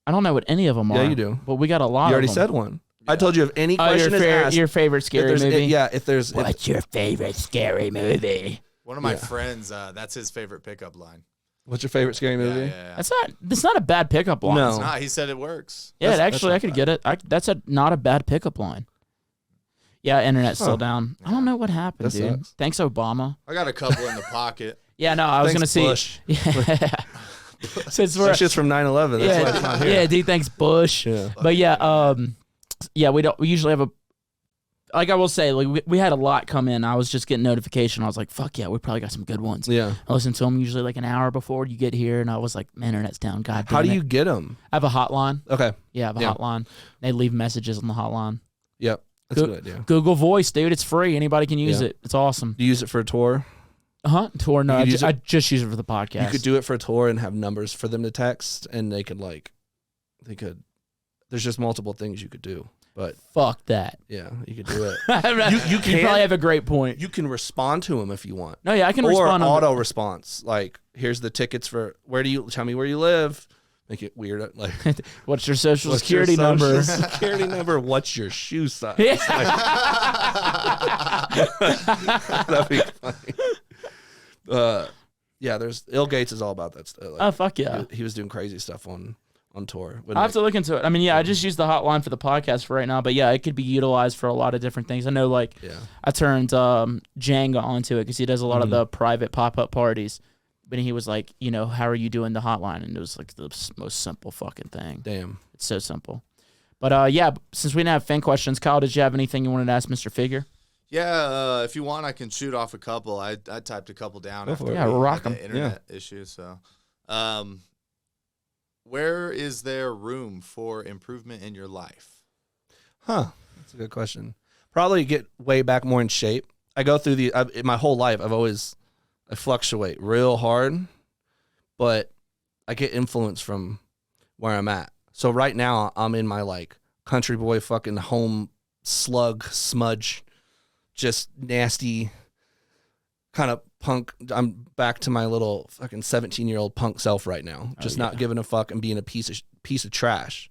I don't know what any of them are. Yeah, you do. But we got a lot you of already them. said one. I told you if any question is asked. Your favorite scary movie? If there's... What's your favorite scary movie? One of my friends, that's his favorite pickup line. What's your favorite scary movie? Yeah. That's not a bad pickup line. No. It's not. He said it works. Yeah, That's actually, I could get it. That's not a bad pickup line. Yeah, internet's still down. I don't know what happened, That dude. sucks. Thanks, Obama. I got a couple in the pocket. Yeah, no, I was Thanks, gonna Bush. see. Yeah. Since we're That shit's from 9/11. That's why it's not here. yeah, dude. Thanks, Bush. Yeah. But yeah, we usually have a. Like I will say, like we had a lot come in. I was just getting notification. I was like, "Fuck yeah, we probably got some good ones." Yeah. I listen to them usually like an hour before you get here, and I was like, "Man, internet's down." God damn How do it. you get them? I have a hotline. Okay. Yeah, I have a Yeah. hotline. They leave messages on the hotline. Yep. That's a good idea. Google Voice, dude. It's free. Anybody can use Yeah. it. It's awesome. Do you use it for a tour? Tour? No, You could use I just use it for the podcast. You could do it for a tour and have numbers for them to text, and they could. There's just multiple things you could do, but Fuck that. yeah, you could do it. you can- probably have a great point. You can respond to them if you want. No, yeah, I can Or respond. auto response, like here's the tickets for tell me where you live. Make it weird, like What's your social what's your security number? social security number? What's your shoe size? Yeah. That'd be funny. Yeah, there's Ill Gates is all about that stuff. Like, Oh fuck yeah! he was doing crazy stuff on tour. I have to look into it. I mean, yeah, I just use the hotline for the podcast for right now, but yeah, it could be utilized for a lot of different things. I know, like, Yeah. I turned Jenga onto it because he does a lot of the private pop-up parties. But he was like, how are you doing the hotline? And it was like the most simple fucking thing. Damn. It's so simple. But yeah, since we didn't have fan questions, Kyle, did you have anything you wanted to ask Mr. Figure? Yeah, if you want, I can shoot off a couple. I typed a couple down Go after for it. Yeah, we rock had 'em. the internet issue. So, where is there room for improvement in your life? Huh. That's a good question. Probably get way back more in shape. I go through in my whole life, I fluctuate real hard, but I get influence from where I'm at. So right now I'm in my like country boy fucking home slug smudge, just nasty kind of punk. I'm back to my little fucking 17-year-old punk self right now, just not giving a fuck and being a piece of trash.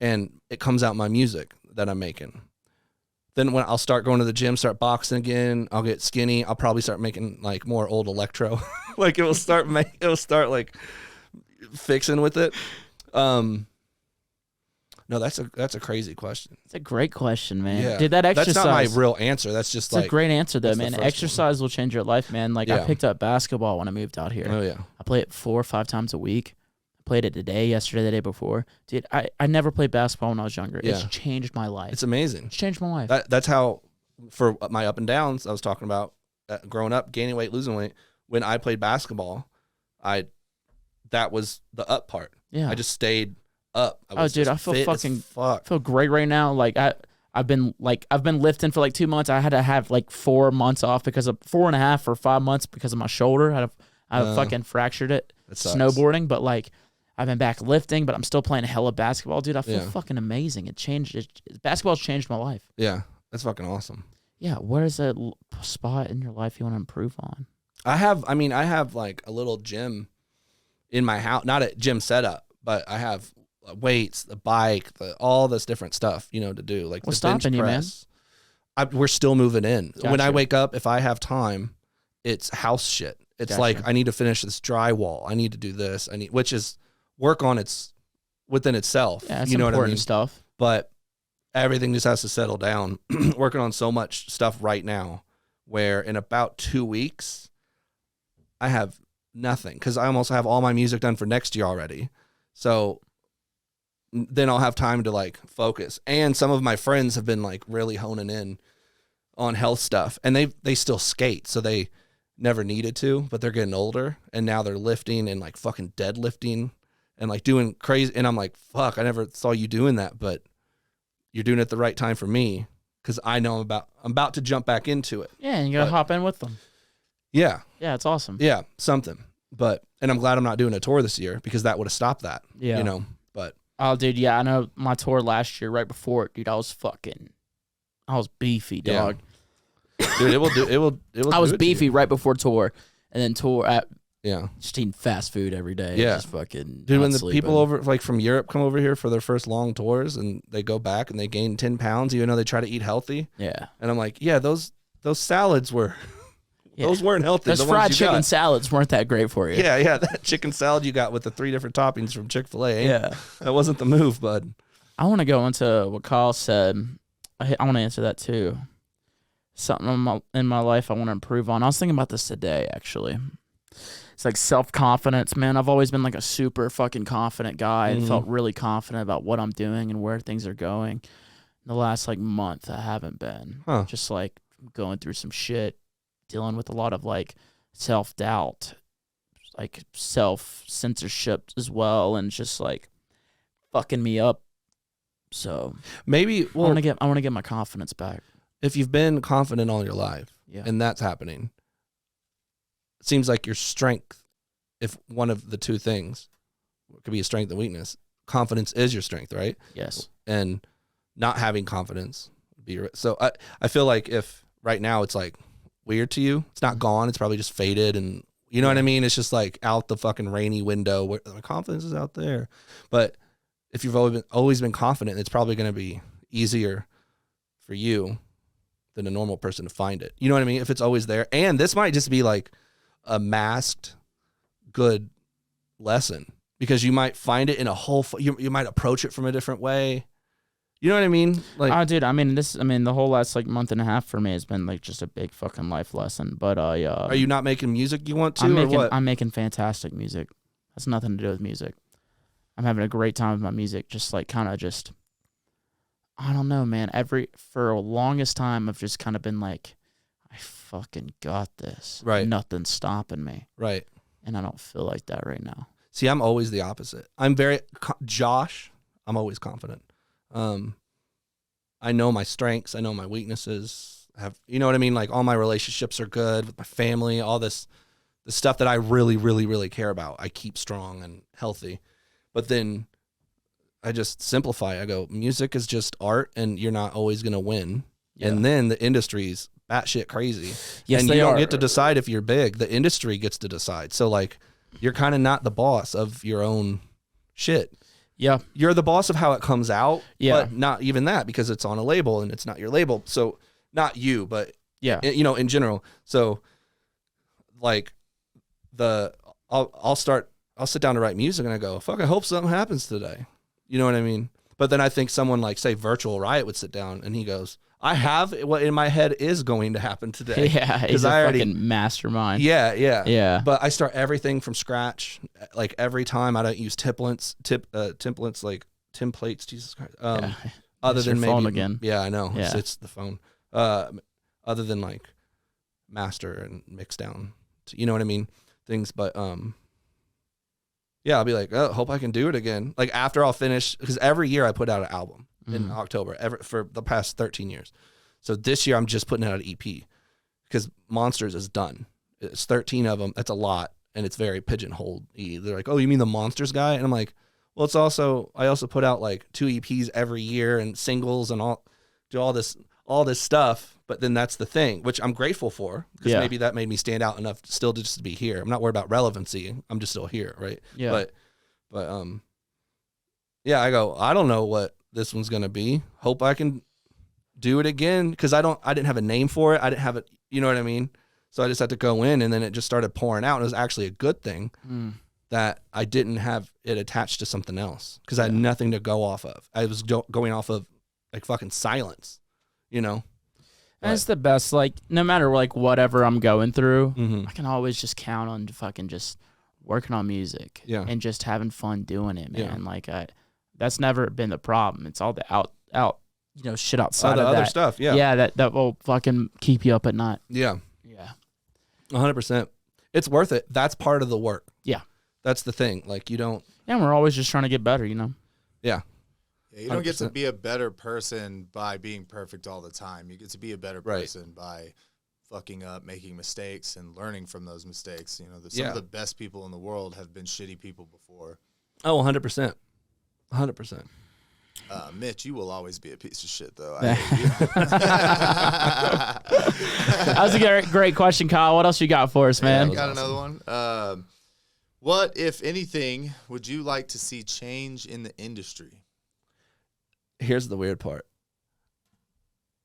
And it comes out in my music that I'm making. Then when I'll start going to the gym, start boxing again, I'll get skinny. I'll probably start making like more old electro. Like it will start like fixing with it. No, that's a crazy question. It's a great question, man. Yeah. Dude, that exercise. That's not my real answer. That's just It's like a great answer, though, that's the man. first Exercise will change your life, man. Like, I Yeah. picked up basketball when I moved out here. Oh yeah. I play it 4 or 5 times a week. I played it today, yesterday, the day before. Dude, I never played basketball when I was younger. It's Yeah. changed my life. It's amazing. It's changed my life. That's how, for my up and downs, I was talking about growing up, gaining weight, losing weight. When I played basketball, that was the up part. Yeah. I just stayed up. Oh, dude, I feel feel great right now. Like I've been lifting for like 2 months. I had to have like 4 months off because of 4.5 or 5 months because of my shoulder. I fucking fractured it snowboarding, but like I've been back lifting, but I'm still playing hella basketball, dude. I feel fucking amazing. Basketball's changed my life. Yeah, that's fucking awesome. Yeah, where's a spot in your life you want to improve on? I have like a little gym in my house, not a gym setup, but I have weights, the bike, all this different stuff, to do. Like what's the bench stopping press. You, man? We're still moving in. Gotcha. When I wake up, if I have time, it's house shit. It's like I need to finish this drywall. I need to do this. Which is work on its within itself. Yeah, it's you know important what I mean? Stuff. But everything just has to settle down. Working on so much stuff right now, where in about 2 weeks, I have nothing because I almost have all my music done for next year already. So then I'll have time to like focus. And some of my friends have been like really honing in on health stuff, and they still skate, so they never needed to, but they're getting older, and now they're lifting and like fucking deadlifting and like doing crazy. And I'm like, fuck, I never saw you doing that, but you're doing it at the right time for me because I know I'm about to jump back into it. Yeah, and you gotta hop in with them. Yeah. Yeah, it's awesome. Yeah, something. And I'm glad I'm not doing a tour this year because that would have stopped that. Yeah. But oh, dude, yeah, I know my tour last year, right before it, dude, I was beefy, dog. Yeah. Dude, it will. I was beefy right before tour, and then tour at yeah, just eating fast food every day. Yeah, just fucking. Dude, when the people over like from Europe come over here for their first long tours, and they go back and they gain 10 pounds, even though they try to eat healthy. Yeah, and I'm like, yeah, those salads were. Yeah. Those weren't healthy. Those fried chicken salads weren't that great for you. Yeah, that chicken salad you got with the 3 different toppings from Chick-fil-A. Yeah, that wasn't the move, bud. I want to go into what Kyle said. I want to answer that too. Something in my life I want to improve on. I was thinking about this today, actually. It's like self-confidence, man. I've always been like a super fucking confident guy and felt really confident about what I'm doing and where things are going. In the last like month, I haven't been. Just like going through some shit, dealing with a lot of like self-doubt, like self-censorship as well, and just like fucking me up. So maybe I want to get my confidence back. If you've been confident all your life, yeah, and that's happening, it seems like your strength, if one of the two things, it could be a strength and weakness, confidence is your strength, right? Yes. And not having confidence would be so. I feel like if right now it's like weird to you, it's not gone, it's probably just faded, and you know what I mean? It's just like out the fucking rainy window where the confidence is out there. But if you've always been confident, it's probably going to be easier for you than a normal person to find it. You know what I mean? If it's always there. And this might just be like a masked good lesson because you might find it in a whole, you might approach it from a different way. You know what I mean? Like, dude, the whole last like month and a half for me has been like just a big fucking life lesson. But are you not making music you want to, or what? I'm making fantastic music. Has nothing to do with music. I'm having a great time with my music. Just like kind of just, I don't know, man. For a longest time, I've just kind of been like, I fucking got this. Right. Nothing's stopping me. Right. And I don't feel like that right now. See, I'm always the opposite. I'm Josh, I'm always confident. I know my strengths. I know my weaknesses. You know what I mean? Like all my relationships are good with my family, all this, the stuff that I really, really, really care about. I keep strong and healthy. But then I just simplify. I go, music is just art, and you're not always going to win. Yeah. And then the industry's batshit crazy. Yes, and you don't get to decide if you're big. The industry gets to decide. So, like, you're kind of not the boss of your own shit. Yeah. You're the boss of how it comes out, yeah, but not even that because it's on a label and it's not your label. So, not you, but, yeah, in general. So, like, I'll sit down to write music and I go, fuck, I hope something happens today. You know what I mean? But then I think someone like, say, Virtual Riot would sit down and he goes, I have what in my head is going to happen today. Yeah, he's a fucking mastermind. Yeah. But I start everything from scratch. Like every time I don't use templates like templates, Jesus Christ. Other than maybe phone again. Yeah, I know. Yeah. It's the phone. Other than like master and mix down. You know what I mean? Things, but yeah, I'll be like, oh, hope I can do it again. Like after I'll finish, because every year I put out an album in October for the past 13 years. So this year I'm just putting out an EP because Monsters is done. It's 13 of them. That's a lot. And it's very pigeonholed. They're like, oh, you mean the Monsters guy? And I'm like, well, I also put out like 2 EPs every year and singles and do all this stuff. But then that's the thing, which I'm grateful for, because maybe that made me stand out enough still just to be here. I'm not worried about relevancy. I'm just still here, right? Yeah. But yeah, I don't know what this one's gonna be. Hope I can do it again, because I didn't have a name for it. I didn't have it, you know what I mean? So I just had to go in, and then it just started pouring out. And it was actually a good thing that I didn't have it attached to something else, because I had nothing to go off of. I was going off of like fucking silence, you know? That's the best. Like, no matter like whatever I'm going through, I can always just count on fucking just working on music and just having fun doing it, man. Yeah. Like that's never been the problem. It's all the out, shit outside the of other that stuff. Yeah. Yeah. That will fucking keep you up at night. Yeah. Yeah. 100%. It's worth it. That's part of the work. Yeah. That's the thing. Like you don't. Yeah. We're always just trying to get better, you know? Yeah. Yeah, you don't get to be a better person by being perfect all the time. You get to be a better person by fucking up, making mistakes, and learning from those mistakes. You know, some of the best people in the world have been shitty people before. Oh, 100%. 100%. Mitch, you will always be a piece of shit, though. That was a great question, Kyle. What else you got for us, man? I got another one. What, if anything, would you like to see change in the industry? Here's the weird part.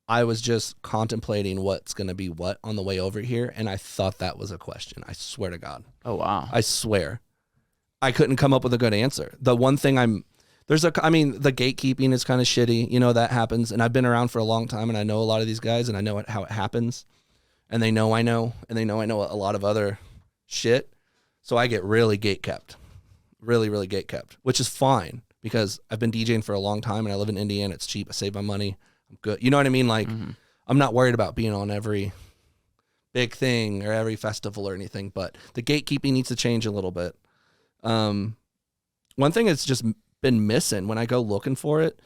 I was just contemplating what's going to be what on the way over here, and I thought that was a question. I swear to God. Oh, wow. I swear. I couldn't come up with a good answer. The one thing the gatekeeping is kind of shitty. You know, that happens, and I've been around for a long time, and I know a lot of these guys, and I know how it happens, and they know I know, and they know I know a lot of other shit, so I get really gatekept. Really, really gatekept, which is fine. Because I've been DJing for a long time and I live in Indiana. It's cheap. I save my money. I'm good. You know what I mean? Like, I'm not worried about being on every big thing or every festival or anything, but the gatekeeping needs to change a little bit. One thing that's just been missing when I go looking for it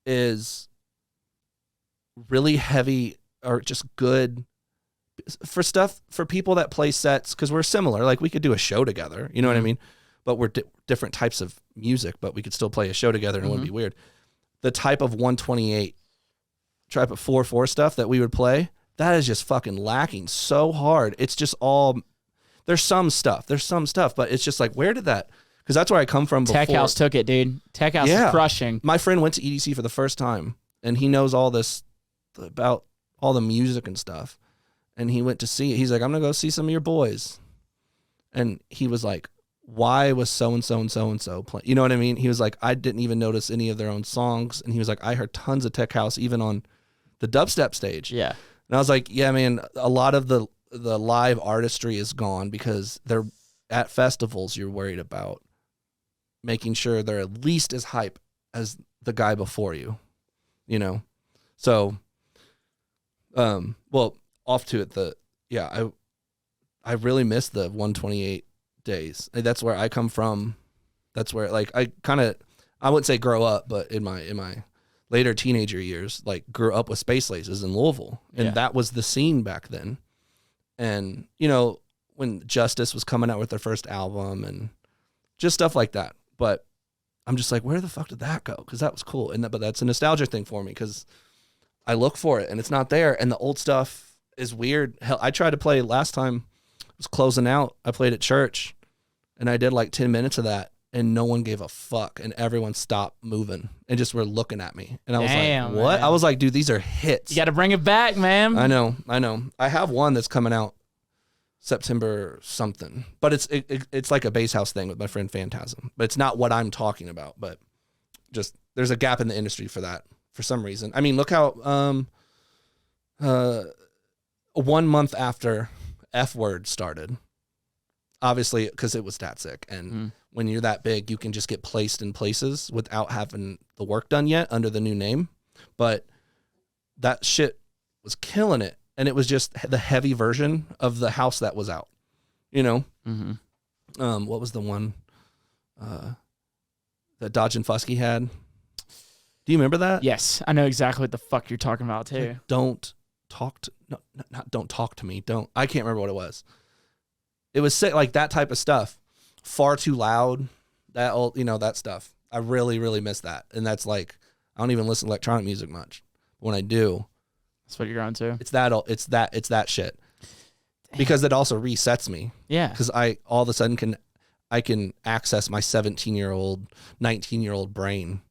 is really heavy or just good for people that play sets, because we're similar. Like, we could do a show together. You know what I mean? But we're different types of music, but we could still play a show together and it wouldn't be weird. The type of 128, type of 4/4 stuff that we would play, that is just fucking lacking so hard. It's just all, there's some stuff, but it's just like, where did that, because that's where I come from before. Tech House took it, dude. Tech House is crushing. My friend went to EDC for the first time, and he knows all this about all the music and stuff. And he went to see it. He's like, I'm going to go see some of your boys. And he was like, why was so-and-so and so-and-so playing? You know what I mean? He was like, I didn't even notice any of their own songs. And he was like, I heard tons of Tech House even on the dubstep stage. Yeah. And I was like, yeah, man, a lot of the live artistry is gone, because they're at festivals, you're worried about making sure they're at least as hype as the guy before you, you know? So, well, off to it, I really miss the 128 days. That's where I come from. That's where, like, I wouldn't say grow up, but in my later teenager years, like, grew up with Space Laces in Louisville, and that was the scene back then. And, you know, when Justice was coming out with their first album and just stuff like that. But I'm just like, where the fuck did that go? Because that was cool. But that's a nostalgia thing for me, because I look for it and it's not there. And the old stuff is weird. Hell, I tried to play last time. I was closing out. I played at church, and I did like 10 minutes of that, and no one gave a fuck, and everyone stopped moving and just were looking at me. And I was like, what? Man. I was like, dude, these are hits. You got to bring it back, man. I know. I have one that's coming out September something, but it's like a bass house thing with my friend Phantasm, but it's not what I'm talking about. But just, there's a gap in the industry for that for some reason. I mean, look how 1 month after F Word started, obviously, because it was that sick, and when you're that big, you can just get placed in places without having the work done yet under the new name. But that shit was killing it. And it was just the heavy version of the house that was out, you know? What was the one? that Dodge and Fusky had. Do you remember that? Yes, I know exactly what the fuck you're talking about too. Don't talk to not don't talk to me. I can't remember what it was. It was sick, like that type of stuff. Far too loud. That old, that stuff. I really, really miss that. And that's like, I don't even listen to electronic music much. But when I do, that's what you're on to. It's that shit. Because it also resets me. Yeah. Because I all of a sudden I can access my 17-year-old, 19-year-old brain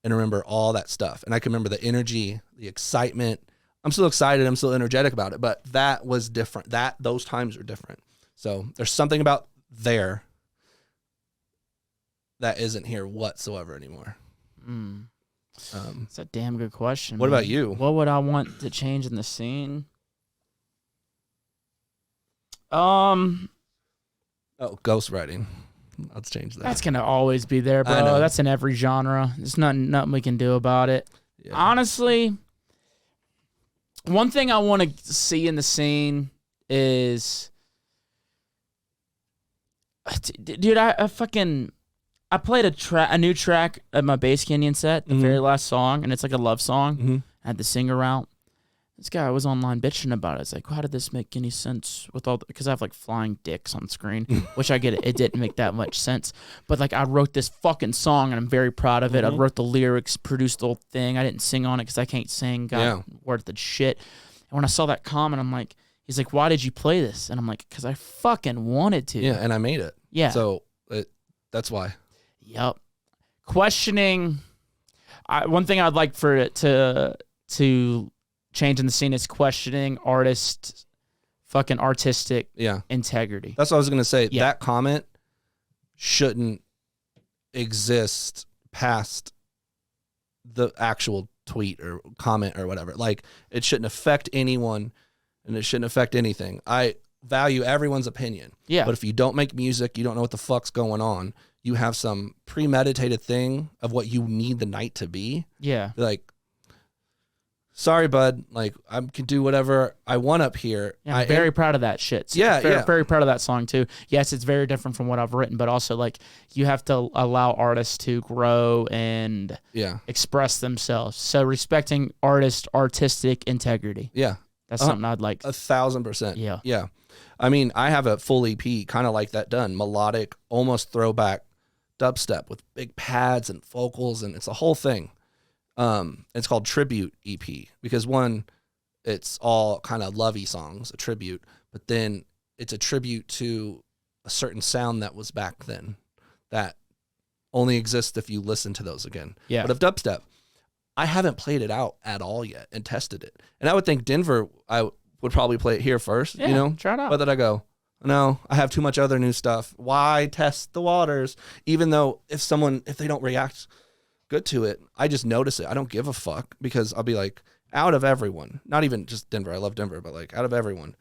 and remember all that stuff. And I can remember the energy, the excitement. I'm still excited. I'm still energetic about it. But that was different. Those times are different. So there's something about there that isn't here whatsoever anymore. It's a damn good question. What man. about you? What would I want to change in the scene? Oh, ghostwriting. Let's change that. That's gonna always be there, I know. bro. That's in every genre. There's nothing we can do about it. Yeah. Honestly, one thing I want to see in the scene is, dude, I played a new track at my Bass Canyon set, the very last song, and it's like a love song. I had the singer out. This guy was online bitching about it. It's like, how did this make any sense with all? Because I have like flying dicks on screen, which I get it. It didn't make that much sense. But like, I wrote this fucking song, and I'm very proud of it. I wrote the lyrics, produced the whole thing. I didn't sing on it because I can't sing. God, worth the shit. And when I saw that comment, I'm like, he's like, why did you play this? And I'm like, because I fucking wanted to. Yeah, and I made it. Yeah. So that's why. Yep. Questioning. One thing I'd like for it to change in the scene is questioning fucking artistic integrity. That's what I was gonna say. Yeah. That comment shouldn't exist past the actual tweet or comment or whatever. Like, it shouldn't affect anyone, and it shouldn't affect anything. I value everyone's opinion. Yeah. But if you don't make music, you don't know what the fuck's going on. You have some premeditated thing of what you need the night to be. Yeah. Like, sorry, bud. Like, I can do whatever I want up here. Yeah, I'm very proud of that shit. So very proud of that song too. Yes, it's very different from what I've written, but also like, you have to allow artists to grow and express themselves. So respecting artistic integrity. Yeah. That's something I'd like. 1,000%. Yeah. Yeah. I mean, I have a full EP kind of like that done. Melodic, almost throwback dubstep with big pads and vocals, and it's a whole thing. It's called Tribute EP because one, it's all kind of lovey songs, a tribute, but then it's a tribute to a certain sound that was back then that only exists if you listen to those again. Yeah. But of dubstep, I haven't played it out at all yet and tested it. And I would think Denver, I would probably play it here first, try it out. But then I go, no, I have too much other new stuff. Why test the waters? Even though if they don't react good to it, I just notice it. I don't give a fuck because I'll be like, out of everyone, not even just Denver, I love Denver, but like out of everyone,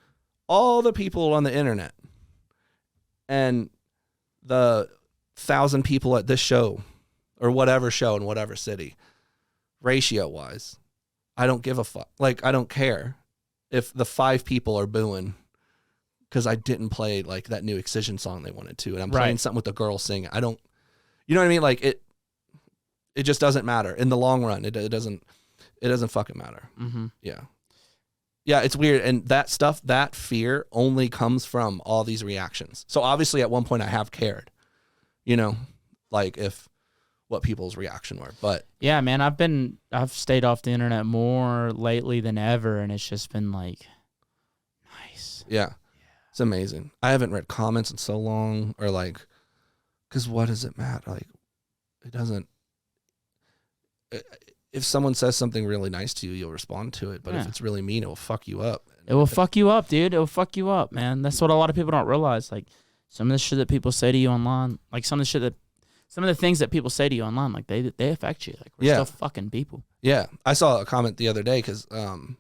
all the people on the internet and the 1,000 people at this show or whatever show in whatever city, ratio wise, I don't give a fuck. Like, I don't care if the 5 people are booing because I didn't play like that new Excision song they wanted to, and I'm playing something with the girl singing. I don't, you know what I mean? Like, it just doesn't matter in the long run. It doesn't fucking matter. Mm-hmm. Yeah, it's weird. And that stuff, that fear only comes from all these reactions. So obviously at one point I have cared, like if what people's reaction were, but yeah, man, I've stayed off the internet more lately than ever. And it's just been like, nice. Yeah. It's amazing. I haven't read comments in so long, or like, cause what does it matter? Like, it doesn't, if someone says something really nice to you, you'll respond to it. But if it's really mean, it will fuck you up. It will fuck you up, dude. It will fuck you up, man. That's what a lot of people don't realize. Like, some of the shit that people say to you online, like some of the things that people say to you online, like they affect you. Like, we're still fucking people. Yeah. I saw a comment the other day because I'm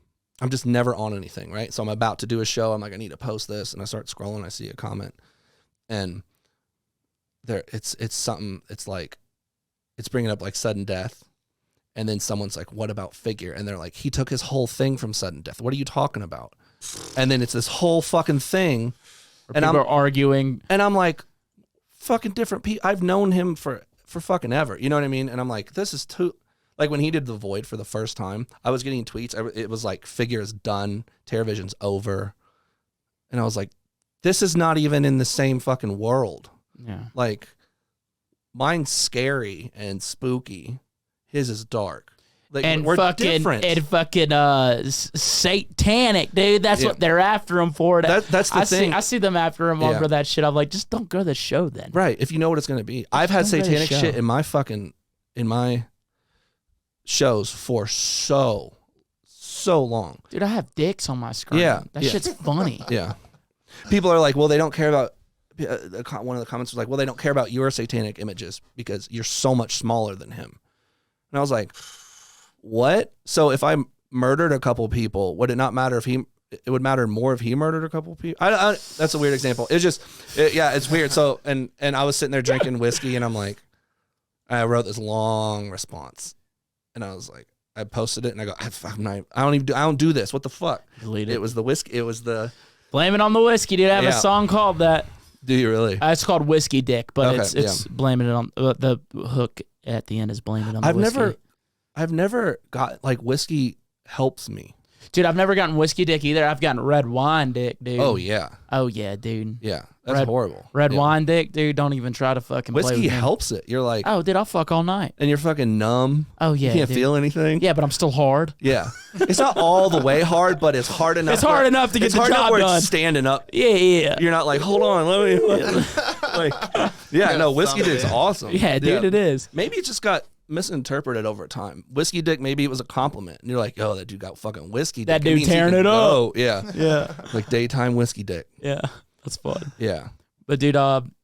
just never on anything, right? So I'm about to do a show. I'm like, I need to post this. And I start scrolling. I see a comment. And it's something, it's like, it's bringing up like sudden death. And then someone's like, what about Figure? And they're like, he took his whole thing from sudden death. What are you talking about? And then it's this whole fucking thing. And people are arguing. And I'm like, fucking different people. I've known him for fucking ever. You know what I mean? And I'm like, this is too. Like when he did The Void for the first time, I was getting tweets. It was like, Figure is done, TerraVision's over, and I was like, this is not even in the same fucking world. Yeah. Like, mine's scary and spooky. His is dark. Like, And we're fucking different. and fucking satanic, dude. That's what they're after him for. That's the thing. I see them after him over that shit. I'm like, just don't go to the show then. Right. If you know what it's gonna be. I've had don't go to the satanic show. shit in my shows for so long. Dude, I have dicks on my screen. Yeah, That yeah. shit's funny. Yeah. People are like, well, they don't care about. One of the comments was like, well, they don't care about your satanic images because you're so much smaller than him. And I was like, what? So if I murdered a couple people, would it not matter if he? It would matter more if he murdered a couple people. That's a weird example. It's just, it's weird. So and I was sitting there drinking whiskey, and I'm like, I wrote this long response, and I was like, I posted it, and I go, I don't do this. What the fuck? Delete it. It was the whiskey. It was the. Blame it on the whiskey, dude. I have a song called that. Do you really? It's called Whiskey Dick, but Okay, it's blaming it on the hook at the end is blaming it on the whiskey. I've never got like whiskey helps me. Dude, I've never gotten whiskey dick either. I've gotten red wine dick, dude. Oh yeah. Oh yeah, dude. Yeah. That's horrible. Red wine dick, dude. Don't even try to fucking play Whiskey with me. helps it. You're like, Oh, dude, I'll fuck all night. and you're fucking numb. Oh yeah, You can't dude. feel anything. Yeah, but I'm still hard. Yeah. It's not all the way hard, but it's hard enough. It's hard enough to get it's the hard enough job where done. It's standing up. Yeah. You're not like, hold on, let me. Like, yeah, no, whiskey thumb it dick's in. awesome. Yeah, dude, it is. Maybe it just got misinterpreted over time. Whiskey dick, maybe it was a compliment, and you're like, oh, that dude got fucking whiskey dick. That dude means he tearing can it up. go. Yeah. Yeah. Like daytime whiskey dick. Yeah. That's fun. Yeah. But dude,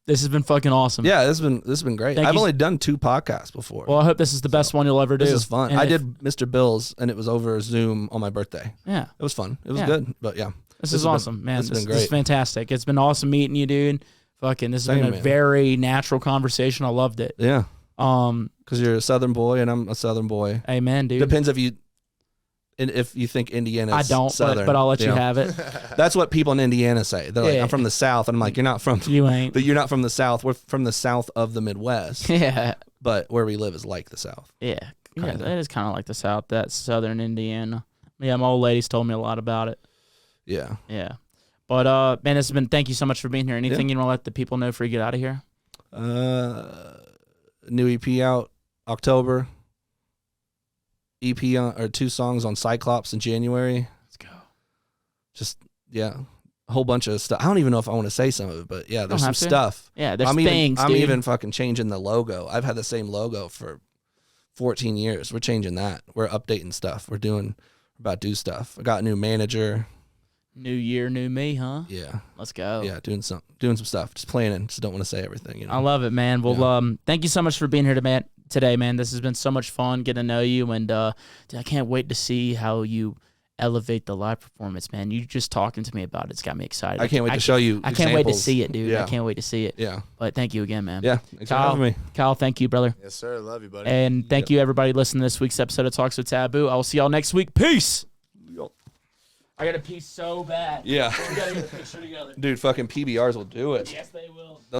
this has been fucking awesome. Yeah, this has been great. Thank I've you. only done 2 podcasts before. Well, I hope this is the best one you'll ever do. This is fun. And I if- did Mr. Bill's, and it was over Zoom on my birthday. Yeah. It was fun. It was Yeah. good. But yeah, This has is been- awesome, man. This has been This is great. fantastic. It's been awesome meeting you, dude. Fucking, this has Same, been a man. very natural conversation. I loved it. Yeah, because you're a Southern boy, and I'm a Southern boy. Amen, dude. Depends if you think Indiana's I don't, Southern. but I'll let you know? have it. That's what people in Indiana say. They're like, Yeah. I'm from the South, and I'm like, you're not from. You ain't. But you're not from the South. We're from the South of the Midwest. Yeah. But where we live is like the South. Yeah. Yeah, Kinda. that is kind of like the South. That's Southern Indiana. Yeah, my old lady's told me a lot about it. Yeah. Yeah. But, man, this has been, thank you so much for being here. Anything you want to let the people know before you get out of here? New EP out October. EP or 2 songs on Cyclops in January. Let's go. Just a whole bunch of stuff. I don't even know if I want to say some of it, but yeah, there's some have to. stuff. Yeah, there's I'm things, I'm dude. even fucking changing the logo. I've had the same logo for 14 years. We're changing that. We're updating stuff. We're about to do stuff. I got a new manager. New year, new me, huh? Yeah. Let's go. Yeah, doing some stuff. Just planning. Just don't want to say everything, you know. I love it, man. Well, thank you so much for being here today, man. This has been so much fun getting to know you, and dude, I can't wait to see how you elevate the live performance, man. You just talking to me about it's got me excited. I can't wait to show you I can't wait to examples. see it, dude. Yeah. I can't wait to see it. Yeah. But thank you again, man. Yeah. Thanks for having me. Kyle, thank you, brother. Yes, sir. Love you, buddy. And thank you, everybody, listening to this week's episode of Talks with Taboo. I will see y'all next week. Peace. I got to pee so bad. Yeah. We got to get a picture together. Dude, fucking PBRs will do it. Yes, they will.